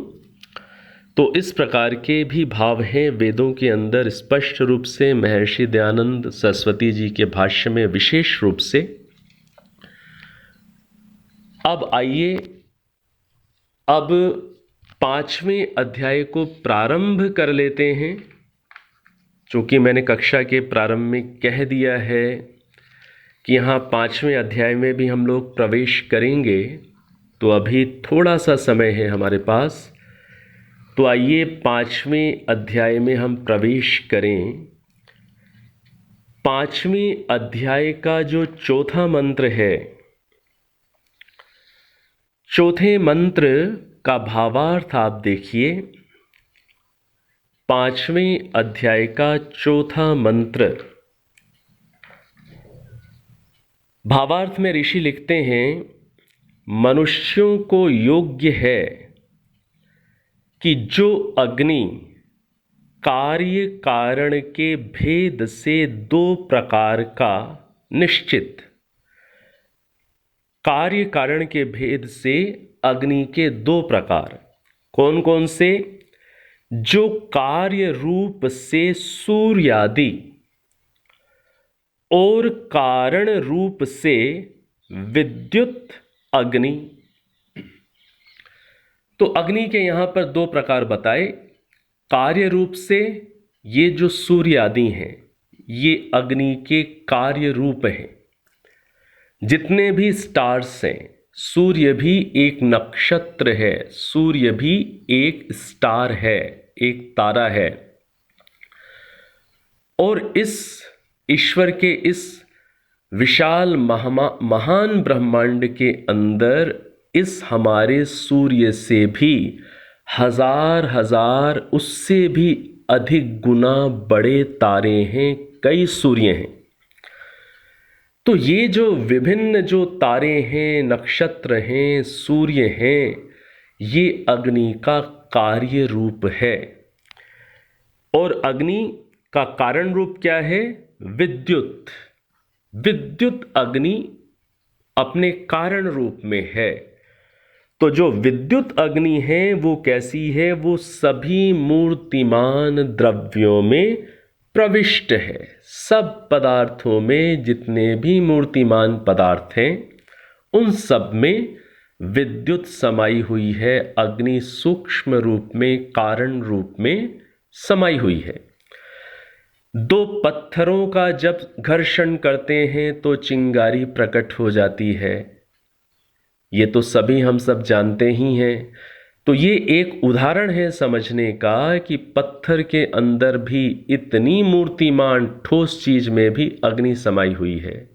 तो इस प्रकार के भी भाव हैं वेदों के अंदर स्पष्ट रूप से महर्षि दयानंद सरस्वती जी के भाष्य में विशेष रूप से। अब आइए अब 5वें अध्याय को प्रारंभ कर लेते हैं। चूँकि मैंने कक्षा के प्रारंभ में कह दिया है कि यहाँ 5वें अध्याय में भी हम लोग प्रवेश करेंगे, तो अभी थोड़ा सा समय है हमारे पास। तो आइए 5वें अध्याय में हम प्रवेश करें। 5वें अध्याय का जो चौथा मंत्र है, चौथे मंत्र का भावार्थ आप देखिए। 5वें अध्याय का चौथा मंत्र, भावार्थ में ऋषि लिखते हैं, मनुष्यों को योग्य है कि जो अग्नि कार्य कारण के भेद से 2 प्रकार का निश्चित, कार्य कारण के भेद से अग्नि के 2 प्रकार कौन कौन से? जो कार्य रूप से सूर्यादि और कारण रूप से विद्युत अग्नि। तो अग्नि के यहां पर 2 प्रकार बताए। कार्य रूप से ये जो सूर्य आदि हैं ये अग्नि के कार्य रूप हैं। जितने भी स्टार्स हैं, सूर्य भी एक नक्षत्र है, सूर्य भी एक स्टार है, एक तारा है। और इस ईश्वर के इस विशाल महान ब्रह्मांड के अंदर इस हमारे सूर्य से भी हजार उससे भी अधिक गुना बड़े तारे हैं, कई सूर्य हैं। तो ये जो विभिन्न जो तारे हैं, नक्षत्र हैं, सूर्य हैं, ये अग्नि का कार्य रूप है। और अग्नि का कारण रूप क्या है? विद्युत। विद्युत अग्नि अपने कारण रूप में है। तो जो विद्युत अग्नि है वो कैसी है? वो सभी मूर्तिमान द्रव्यों में प्रविष्ट है। सब पदार्थों में जितने भी मूर्तिमान पदार्थ हैं उन सब में विद्युत समाई हुई है। अग्नि सूक्ष्म रूप में, कारण रूप में समाई हुई है। 2 पत्थरों का जब घर्षण करते हैं तो चिंगारी प्रकट हो जाती है, ये तो सभी हम सब जानते ही हैं। तो ये एक उदाहरण है समझने का कि पत्थर के अंदर भी इतनी मूर्तिमान ठोस चीज में भी अग्नि समाई हुई है।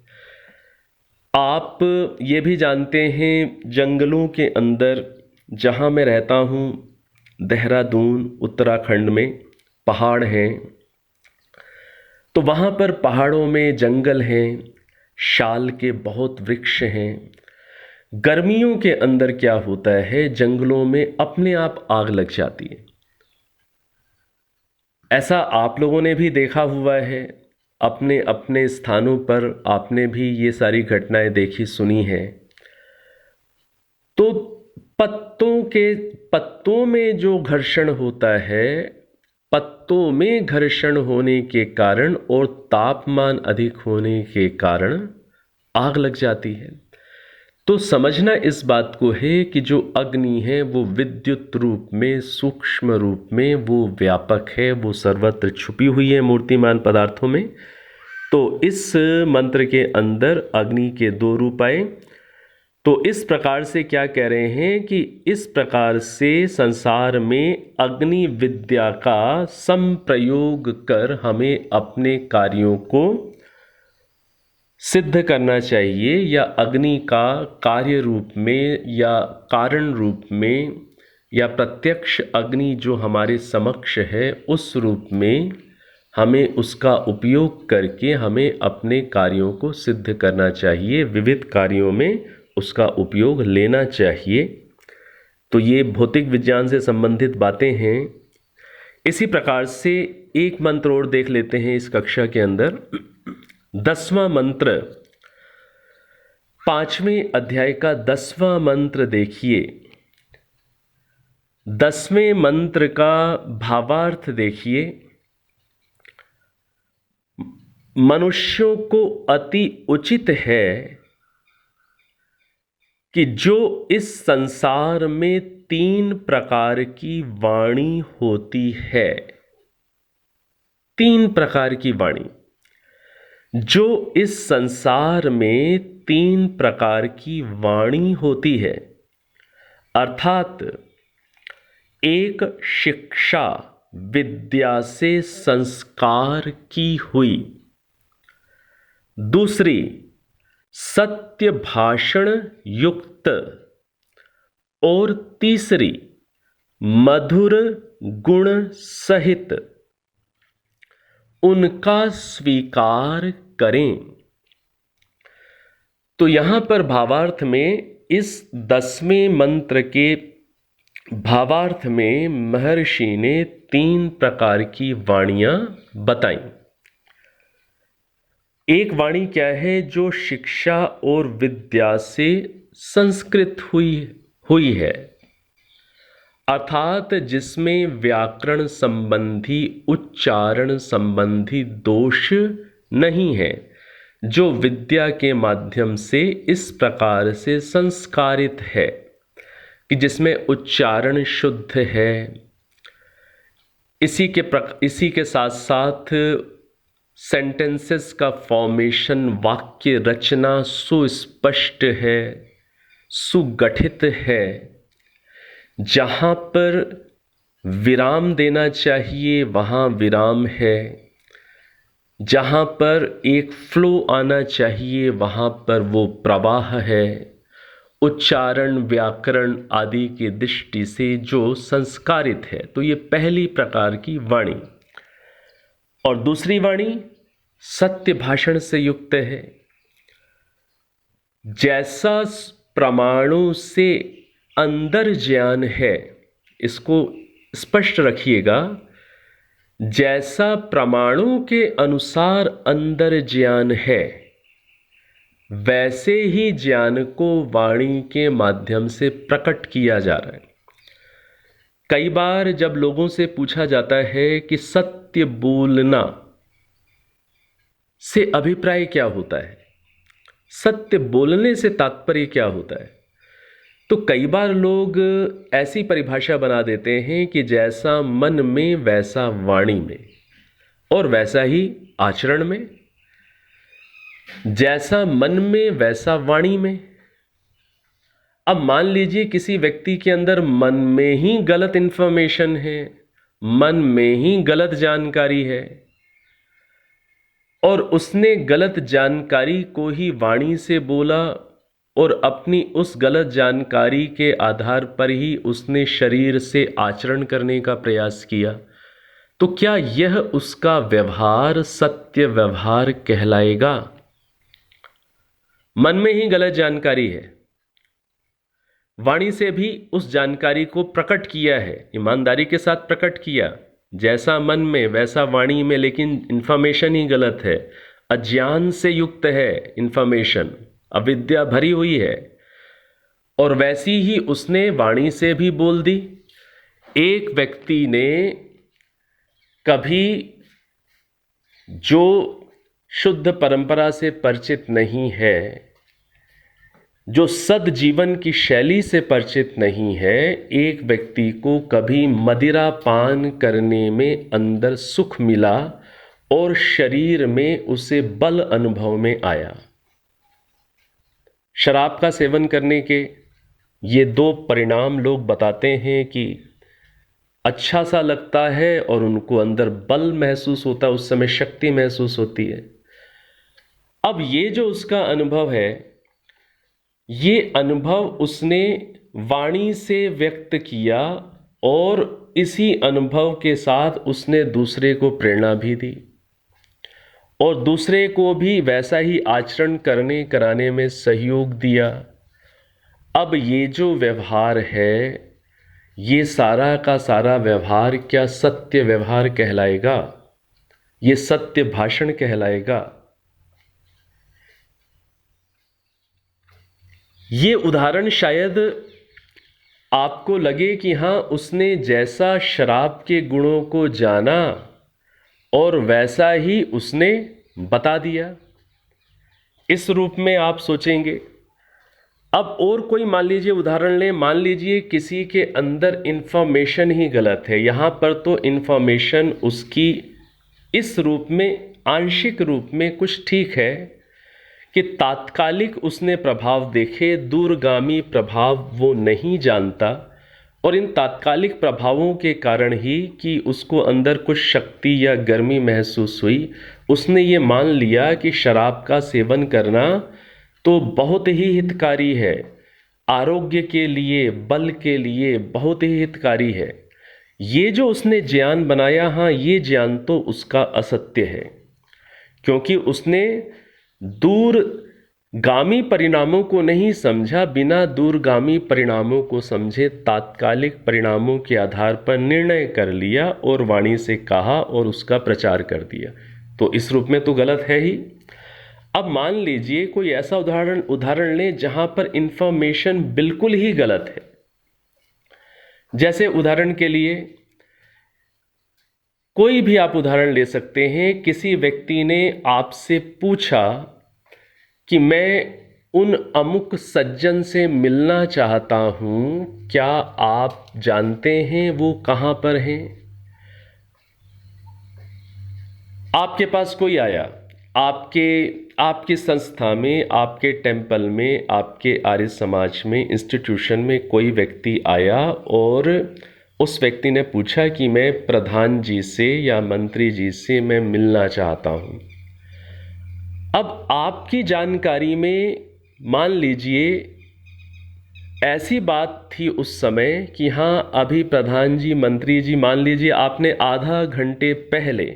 आप ये भी जानते हैं जंगलों के अंदर, जहाँ मैं रहता हूँ देहरादून उत्तराखंड में पहाड़ हैं, तो वहाँ पर पहाड़ों में जंगल हैं, शाल के बहुत वृक्ष हैं। गर्मियों के अंदर क्या होता है, जंगलों में अपने आप आग लग जाती है। ऐसा आप लोगों ने भी देखा हुआ है अपने अपने स्थानों पर, आपने भी ये सारी घटनाएं देखी सुनी हैं। तो पत्तों में जो घर्षण होता है, पत्तों में घर्षण होने के कारण और तापमान अधिक होने के कारण आग लग जाती है। तो समझना इस बात को है कि जो अग्नि है वो विद्युत रूप में, सूक्ष्म रूप में वो व्यापक है, वो सर्वत्र छुपी हुई है मूर्तिमान पदार्थों में। तो इस मंत्र के अंदर अग्नि के 2 रूप आए। तो इस प्रकार से क्या कह रहे हैं कि इस प्रकार से संसार में अग्नि विद्या का संप्रयोग कर हमें अपने कार्यों को सिद्ध करना चाहिए, या अग्नि का कार्य रूप में या कारण रूप में या प्रत्यक्ष अग्नि जो हमारे समक्ष है उस रूप में हमें उसका उपयोग करके हमें अपने कार्यों को सिद्ध करना चाहिए, विविध कार्यों में उसका उपयोग लेना चाहिए। तो ये भौतिक विज्ञान से संबंधित बातें हैं। इसी प्रकार से एक मंत्र और देख लेते हैं इस कक्षा के अंदर। 10वां मंत्र, 5वें अध्याय का 10वां मंत्र देखिए। 10वें मंत्र का भावार्थ देखिए। मनुष्यों को अति उचित है कि जो इस संसार में 3 प्रकार की वाणी होती है, 3 प्रकार की वाणी, जो इस संसार में 3 प्रकार की वाणी होती है, अर्थात एक शिक्षा विद्या से संस्कार की हुई, दूसरी सत्य भाषण युक्त, और तीसरी मधुर गुण सहित, उनका स्वीकार करें। तो यहां पर भावार्थ में, इस 10वें मंत्र के भावार्थ में महर्षि ने 3 प्रकार की वाणियां बताई। एक वाणी क्या है? जो शिक्षा और विद्या से संस्कृत हुई है, अर्थात जिसमें व्याकरण संबंधी, उच्चारण संबंधी दोष नहीं है, जो विद्या के माध्यम से इस प्रकार से संस्कारित है कि जिसमें उच्चारण शुद्ध है। इसी के साथ साथ सेंटेंसेस का फॉर्मेशन, वाक्य रचना सुस्पष्ट है, सुगठित है। जहाँ पर विराम देना चाहिए वहाँ विराम है, जहाँ पर एक फ्लो आना चाहिए वहाँ पर वो प्रवाह है। उच्चारण, व्याकरण आदि की दृष्टि से जो संस्कारित है। तो ये पहली प्रकार की वाणी। और दूसरी वाणी सत्य भाषण से युक्त है। जैसा प्रमाणों से अंदर ज्ञान है, इसको स्पष्ट रखिएगा, जैसा प्रमाणों के अनुसार अंदर ज्ञान है, वैसे ही ज्ञान को वाणी के माध्यम से प्रकट किया जा रहा है। कई बार जब लोगों से पूछा जाता है कि सत्य बोलना से अभिप्राय क्या होता है, सत्य बोलने से तात्पर्य क्या होता है, तो कई बार लोग ऐसी परिभाषा बना देते हैं कि जैसा मन में वैसा वाणी में, और वैसा ही आचरण में। जैसा मन में वैसा वाणी में। अब मान लीजिए किसी व्यक्ति के अंदर मन में ही गलत इंफॉर्मेशन है, मन में ही गलत जानकारी है, और उसने गलत जानकारी को ही वाणी से बोला, और अपनी उस गलत जानकारी के आधार पर ही उसने शरीर से आचरण करने का प्रयास किया, तो क्या यह उसका व्यवहार सत्य व्यवहार कहलाएगा? मन में ही गलत जानकारी है, वाणी से भी उस जानकारी को प्रकट किया है, ईमानदारी के साथ प्रकट किया, जैसा मन में वैसा वाणी में, लेकिन इंफॉर्मेशन ही गलत है, अज्ञान से युक्त है इंफॉर्मेशन, अविद्या भरी हुई है, और वैसी ही उसने वाणी से भी बोल दी। एक व्यक्ति ने कभी जो शुद्ध परंपरा से परिचित नहीं है, जो सद जीवन की शैली से परिचित नहीं है, एक व्यक्ति को कभी मदिरा पान करने में अंदर सुख मिला और शरीर में उसे बल अनुभव में आया। शराब का सेवन करने के ये 2 परिणाम लोग बताते हैं कि अच्छा सा लगता है और उनको अंदर बल महसूस होता है, उस समय शक्ति महसूस होती है। अब ये जो उसका अनुभव है, ये अनुभव उसने वाणी से व्यक्त किया, और इसी अनुभव के साथ उसने दूसरे को प्रेरणा भी दी, और दूसरे को भी वैसा ही आचरण करने कराने में सहयोग दिया। अब ये जो व्यवहार है, ये सारा का सारा व्यवहार क्या सत्य व्यवहार कहलाएगा? ये सत्य भाषण कहलाएगा? ये उदाहरण शायद आपको लगे कि हाँ, उसने जैसा शराब के गुणों को जाना और वैसा ही उसने बता दिया, इस रूप में आप सोचेंगे। अब और कोई मान लीजिए उदाहरण लें, मान लीजिए किसी के अंदर इंफॉर्मेशन ही गलत है। यहाँ पर तो इंफॉर्मेशन उसकी इस रूप में, आंशिक रूप में कुछ ठीक है कि तात्कालिक उसने प्रभाव देखे, दूरगामी प्रभाव वो नहीं जानता, और इन तात्कालिक प्रभावों के कारण ही कि उसको अंदर कुछ शक्ति या गर्मी महसूस हुई, उसने ये मान लिया कि शराब का सेवन करना तो बहुत ही हितकारी है, आरोग्य के लिए, बल के लिए बहुत ही हितकारी है। ये जो उसने ज्ञान बनाया, हाँ, ये ज्ञान तो उसका असत्य है, क्योंकि उसने दूरगामी परिणामों को नहीं समझा, बिना दूरगामी परिणामों को समझे तात्कालिक परिणामों के आधार पर निर्णय कर लिया और वाणी से कहा और उसका प्रचार कर दिया। तो इस रूप में तो गलत है ही। अब मान लीजिए कोई ऐसा उदाहरण लें जहां पर इंफॉर्मेशन बिल्कुल ही गलत है। जैसे उदाहरण के लिए कोई भी आप उदाहरण ले सकते हैं। किसी व्यक्ति ने आपसे पूछा कि मैं उन अमुक सज्जन से मिलना चाहता हूं, क्या आप जानते हैं वो कहां पर हैं? आपके पास कोई आया, आपकी संस्था में, आपके टेंपल में, आपके आर्य समाज में, इंस्टीट्यूशन में कोई व्यक्ति आया और उस व्यक्ति ने पूछा कि मैं प्रधान जी से या मंत्री जी से मैं मिलना चाहता हूं। अब आपकी जानकारी में मान लीजिए ऐसी बात थी उस समय कि हाँ, अभी प्रधान जी, मंत्री जी, मान लीजिए आपने आधा घंटे पहले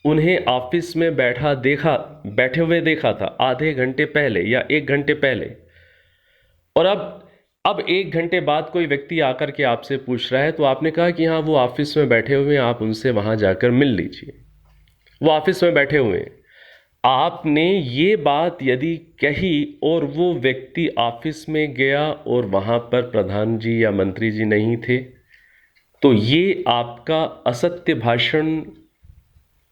उन्हें ऑफिस में बैठे हुए देखा था, आधे घंटे पहले या 1 घंटे पहले, और अब 1 घंटे बाद कोई व्यक्ति आकर के आपसे पूछ रहा है, तो आपने कहा कि हाँ, वो ऑफिस में बैठे हुए हैं, आप उनसे वहां जाकर मिल लीजिए, वो ऑफिस में बैठे हुए हैं। आपने ये बात यदि कही और वो व्यक्ति ऑफिस में गया और वहां पर प्रधान जी या मंत्री जी नहीं थे, तो ये आपका असत्य भाषण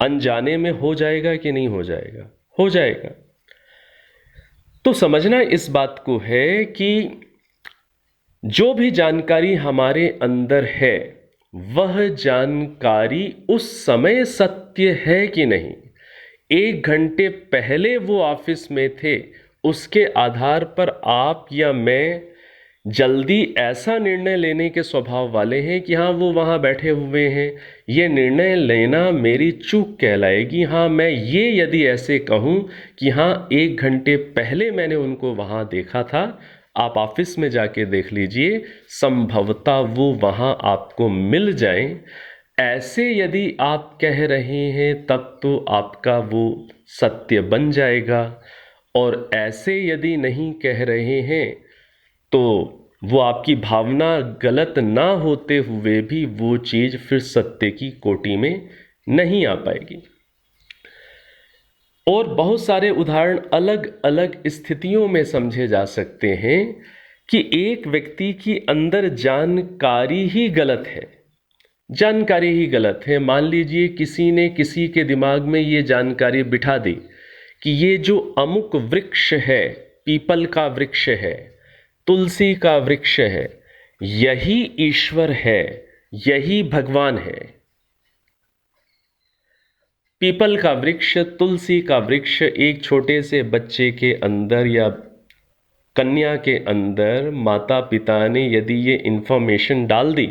अनजाने में हो जाएगा कि नहीं हो जाएगा? हो जाएगा। तो समझना इस बात को है कि जो भी जानकारी हमारे अंदर है, वह जानकारी उस समय सत्य है कि नहीं। 1 घंटे पहले वो ऑफिस में थे, उसके आधार पर आप या मैं जल्दी ऐसा निर्णय लेने के स्वभाव वाले हैं कि हाँ, वो वहाँ बैठे हुए हैं, ये निर्णय लेना मेरी चूक कहलाएगी। हाँ, मैं ये यदि ऐसे कहूँ कि हाँ, 1 घंटे पहले मैंने उनको वहाँ देखा था, आप ऑफिस में जाके देख लीजिए, संभवतः वो वहाँ आपको मिल जाएं, ऐसे यदि आप कह रहे हैं तब तो आपका वो सत्य बन जाएगा। और ऐसे यदि नहीं कह रहे हैं तो वो आपकी भावना गलत ना होते हुए भी वो चीज फिर सत्य की कोटि में नहीं आ पाएगी। और बहुत सारे उदाहरण अलग अलग स्थितियों में समझे जा सकते हैं कि एक व्यक्ति की अंदर जानकारी ही गलत है, जानकारी ही गलत है। मान लीजिए किसी ने किसी के दिमाग में ये जानकारी बिठा दी कि ये जो अमुक वृक्ष है, पीपल का वृक्ष है, तुलसी का वृक्ष है, यही ईश्वर है, यही भगवान है। पीपल का वृक्ष, तुलसी का वृक्ष एक छोटे से बच्चे के अंदर या कन्या के अंदर माता पिता ने यदि ये इंफॉर्मेशन डाल दी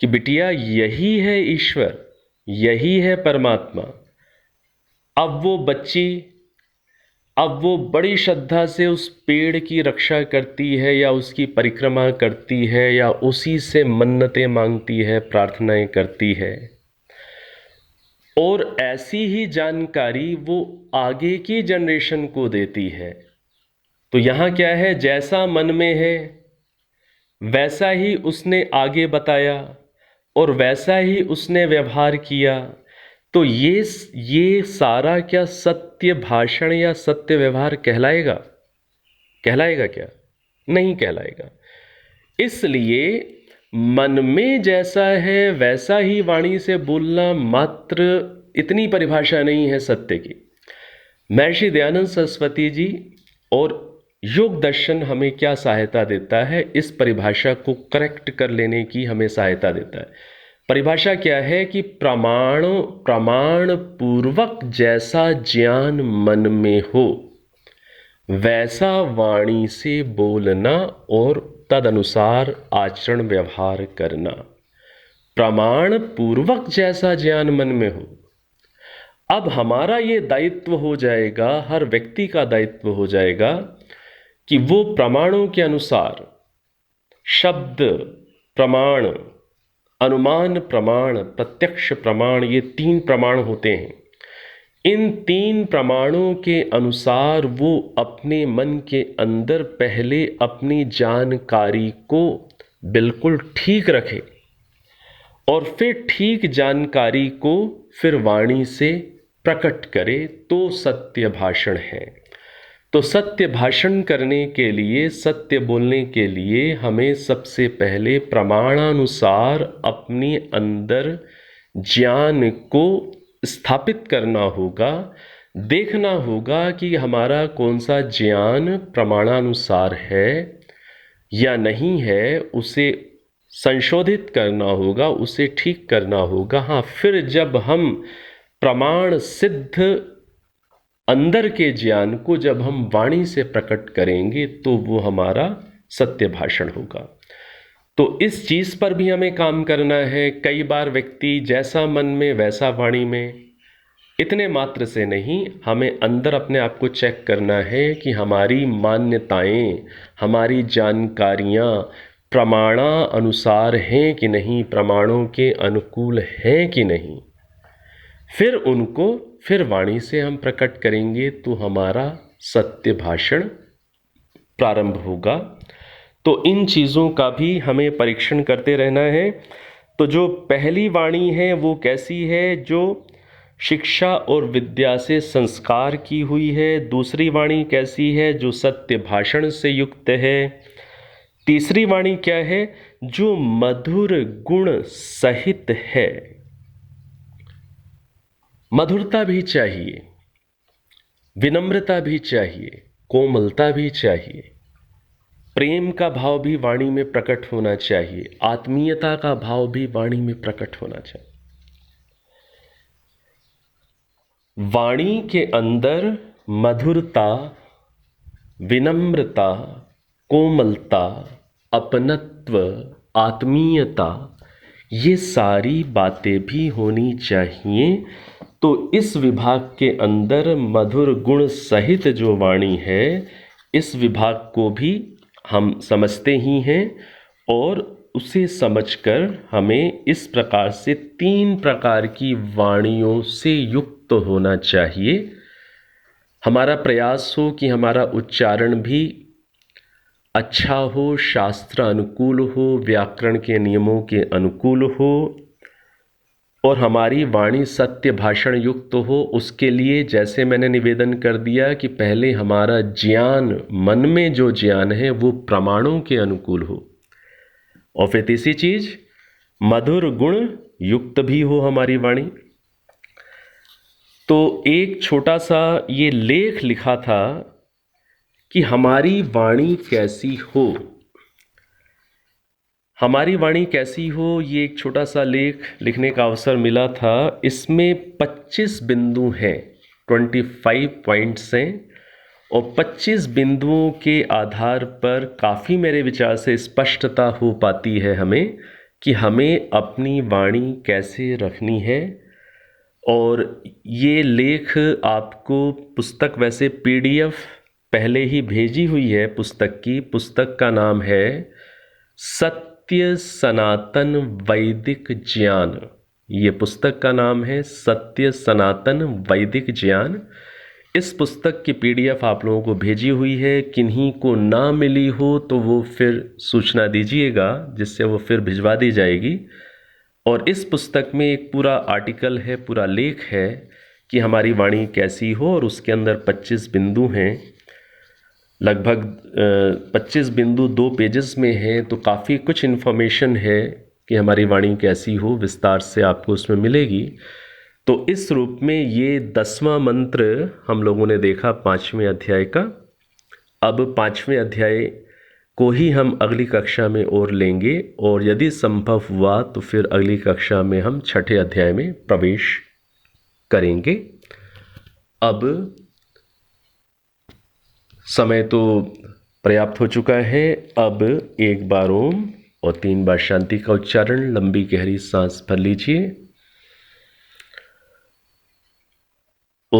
कि बिटिया यही है ईश्वर, यही है परमात्मा, अब वो बड़ी श्रद्धा से उस पेड़ की रक्षा करती है या उसकी परिक्रमा करती है या उसी से मन्नतें मांगती है, प्रार्थनाएं करती है, और ऐसी ही जानकारी वो आगे की जनरेशन को देती है। तो यहां क्या है, जैसा मन में है वैसा ही उसने आगे बताया और वैसा ही उसने व्यवहार किया, तो ये सारा क्या सत्य भाषण या सत्य व्यवहार कहलाएगा? कहलाएगा क्या? नहीं कहलाएगा। इसलिए मन में जैसा है वैसा ही वाणी से बोलना मात्र इतनी परिभाषा नहीं है सत्य की। महर्षि दयानंद सरस्वती जी और योग दर्शन हमें क्या सहायता देता है? इस परिभाषा को करेक्ट कर लेने की हमें सहायता देता है। परिभाषा क्या है कि प्रमाण पूर्वक जैसा ज्ञान मन में हो वैसा वाणी से बोलना और तदनुसार आचरण व्यवहार करना। प्रमाण पूर्वक जैसा ज्ञान मन में हो। अब हमारा ये दायित्व हो जाएगा, हर व्यक्ति का दायित्व हो जाएगा कि वो प्रमाणों के अनुसार, शब्द प्रमाण, अनुमान प्रमाण, प्रत्यक्ष प्रमाण, ये 3 प्रमाण होते हैं। इन 3 प्रमाणों के अनुसार वो अपने मन के अंदर पहले अपनी जानकारी को बिल्कुल ठीक रखे और फिर ठीक जानकारी को फिर वाणी से प्रकट करे, तो सत्य भाषण है। तो सत्य भाषण करने के लिए, सत्य बोलने के लिए हमें सबसे पहले प्रमाणानुसार अपने अंदर ज्ञान को स्थापित करना होगा। देखना होगा कि हमारा कौन सा ज्ञान प्रमाणानुसार है या नहीं है, उसे संशोधित करना होगा, उसे ठीक करना होगा। हाँ, फिर जब हम प्रमाण सिद्ध अंदर के ज्ञान को जब हम वाणी से प्रकट करेंगे तो वो हमारा सत्य भाषण होगा। तो इस चीज पर भी हमें काम करना है। कई बार व्यक्ति जैसा मन में वैसा वाणी में, इतने मात्र से नहीं, हमें अंदर अपने आप को चेक करना है कि हमारी मान्यताएं, हमारी जानकारियां प्रमाणा अनुसार हैं कि नहीं, प्रमाणों के अनुकूल हैं कि नहीं। फिर वाणी से हम प्रकट करेंगे तो हमारा सत्य भाषण प्रारंभ होगा। तो इन चीज़ों का भी हमें परीक्षण करते रहना है। तो जो पहली वाणी है वो कैसी है? जो शिक्षा और विद्या से संस्कार की हुई है। दूसरी वाणी कैसी है? जो सत्य भाषण से युक्त है। तीसरी वाणी क्या है? जो मधुर गुण सहित है। मधुरता भी चाहिए, विनम्रता भी चाहिए, कोमलता भी चाहिए, प्रेम का भाव भी वाणी में प्रकट होना चाहिए, आत्मीयता का भाव भी वाणी में प्रकट होना चाहिए। वाणी के अंदर मधुरता, विनम्रता, कोमलता, अपनत्व, आत्मीयता, ये सारी बातें भी होनी चाहिए। तो इस विभाग के अंदर मधुर गुण सहित जो वाणी है, इस विभाग को भी हम समझते ही हैं और उसे समझकर हमें इस प्रकार से 3 प्रकार की वाणियों से युक्त होना चाहिए। हमारा प्रयास हो कि हमारा उच्चारण भी अच्छा हो, शास्त्र अनुकूल हो, व्याकरण के नियमों के अनुकूल हो और हमारी वाणी सत्य भाषण युक्त हो। उसके लिए जैसे मैंने निवेदन कर दिया कि पहले हमारा ज्ञान, मन में जो ज्ञान है वो प्रमाणों के अनुकूल हो और फिर तीसरी चीज मधुर गुण युक्त भी हो हमारी वाणी। तो एक छोटा सा ये लेख लिखा था कि हमारी वाणी कैसी हो। हमारी वाणी कैसी हो, ये एक छोटा सा लेख लिखने का अवसर मिला था। इसमें 25 बिंदु हैं, 25 पॉइंट्स हैं और 25 बिंदुओं के आधार पर काफ़ी मेरे विचार से स्पष्टता हो पाती है हमें कि हमें अपनी वाणी कैसे रखनी है। और ये लेख आपको पुस्तक वैसे PDF पहले ही भेजी हुई है पुस्तक की। पुस्तक का नाम है सत्य सनातन वैदिक ज्ञान। ये पुस्तक का नाम है सत्य सनातन वैदिक ज्ञान। इस पुस्तक की पीडीएफ आप लोगों को भेजी हुई है। किन्हीं को ना मिली हो तो वो फिर सूचना दीजिएगा, जिससे वो फिर भिजवा दी जाएगी। और इस पुस्तक में एक पूरा आर्टिकल है, पूरा लेख है कि हमारी वाणी कैसी हो, और उसके अंदर 25 बिंदु हैं। लगभग 25 बिंदु 2 पेजेस में हैं, तो काफ़ी कुछ इन्फॉर्मेशन है कि हमारी वाणी कैसी हो, विस्तार से आपको उसमें मिलेगी। तो इस रूप में ये 10वां मंत्र हम लोगों ने देखा 5वें अध्याय का। अब 5वें अध्याय को ही हम अगली कक्षा में और लेंगे, और यदि संभव हुआ तो फिर अगली कक्षा में हम 6ठे अध्याय में प्रवेश करेंगे। अब समय तो पर्याप्त हो चुका है। अब एक बार ओम और 3 बार शांति का उच्चारण, लंबी गहरी सांस भर लीजिए। ओ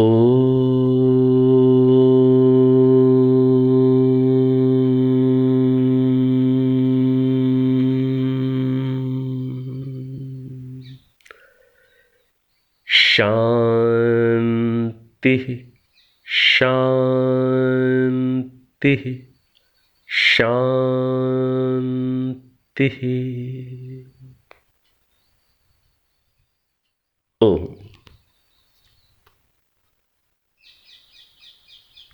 शांति शांति शांति। ओम।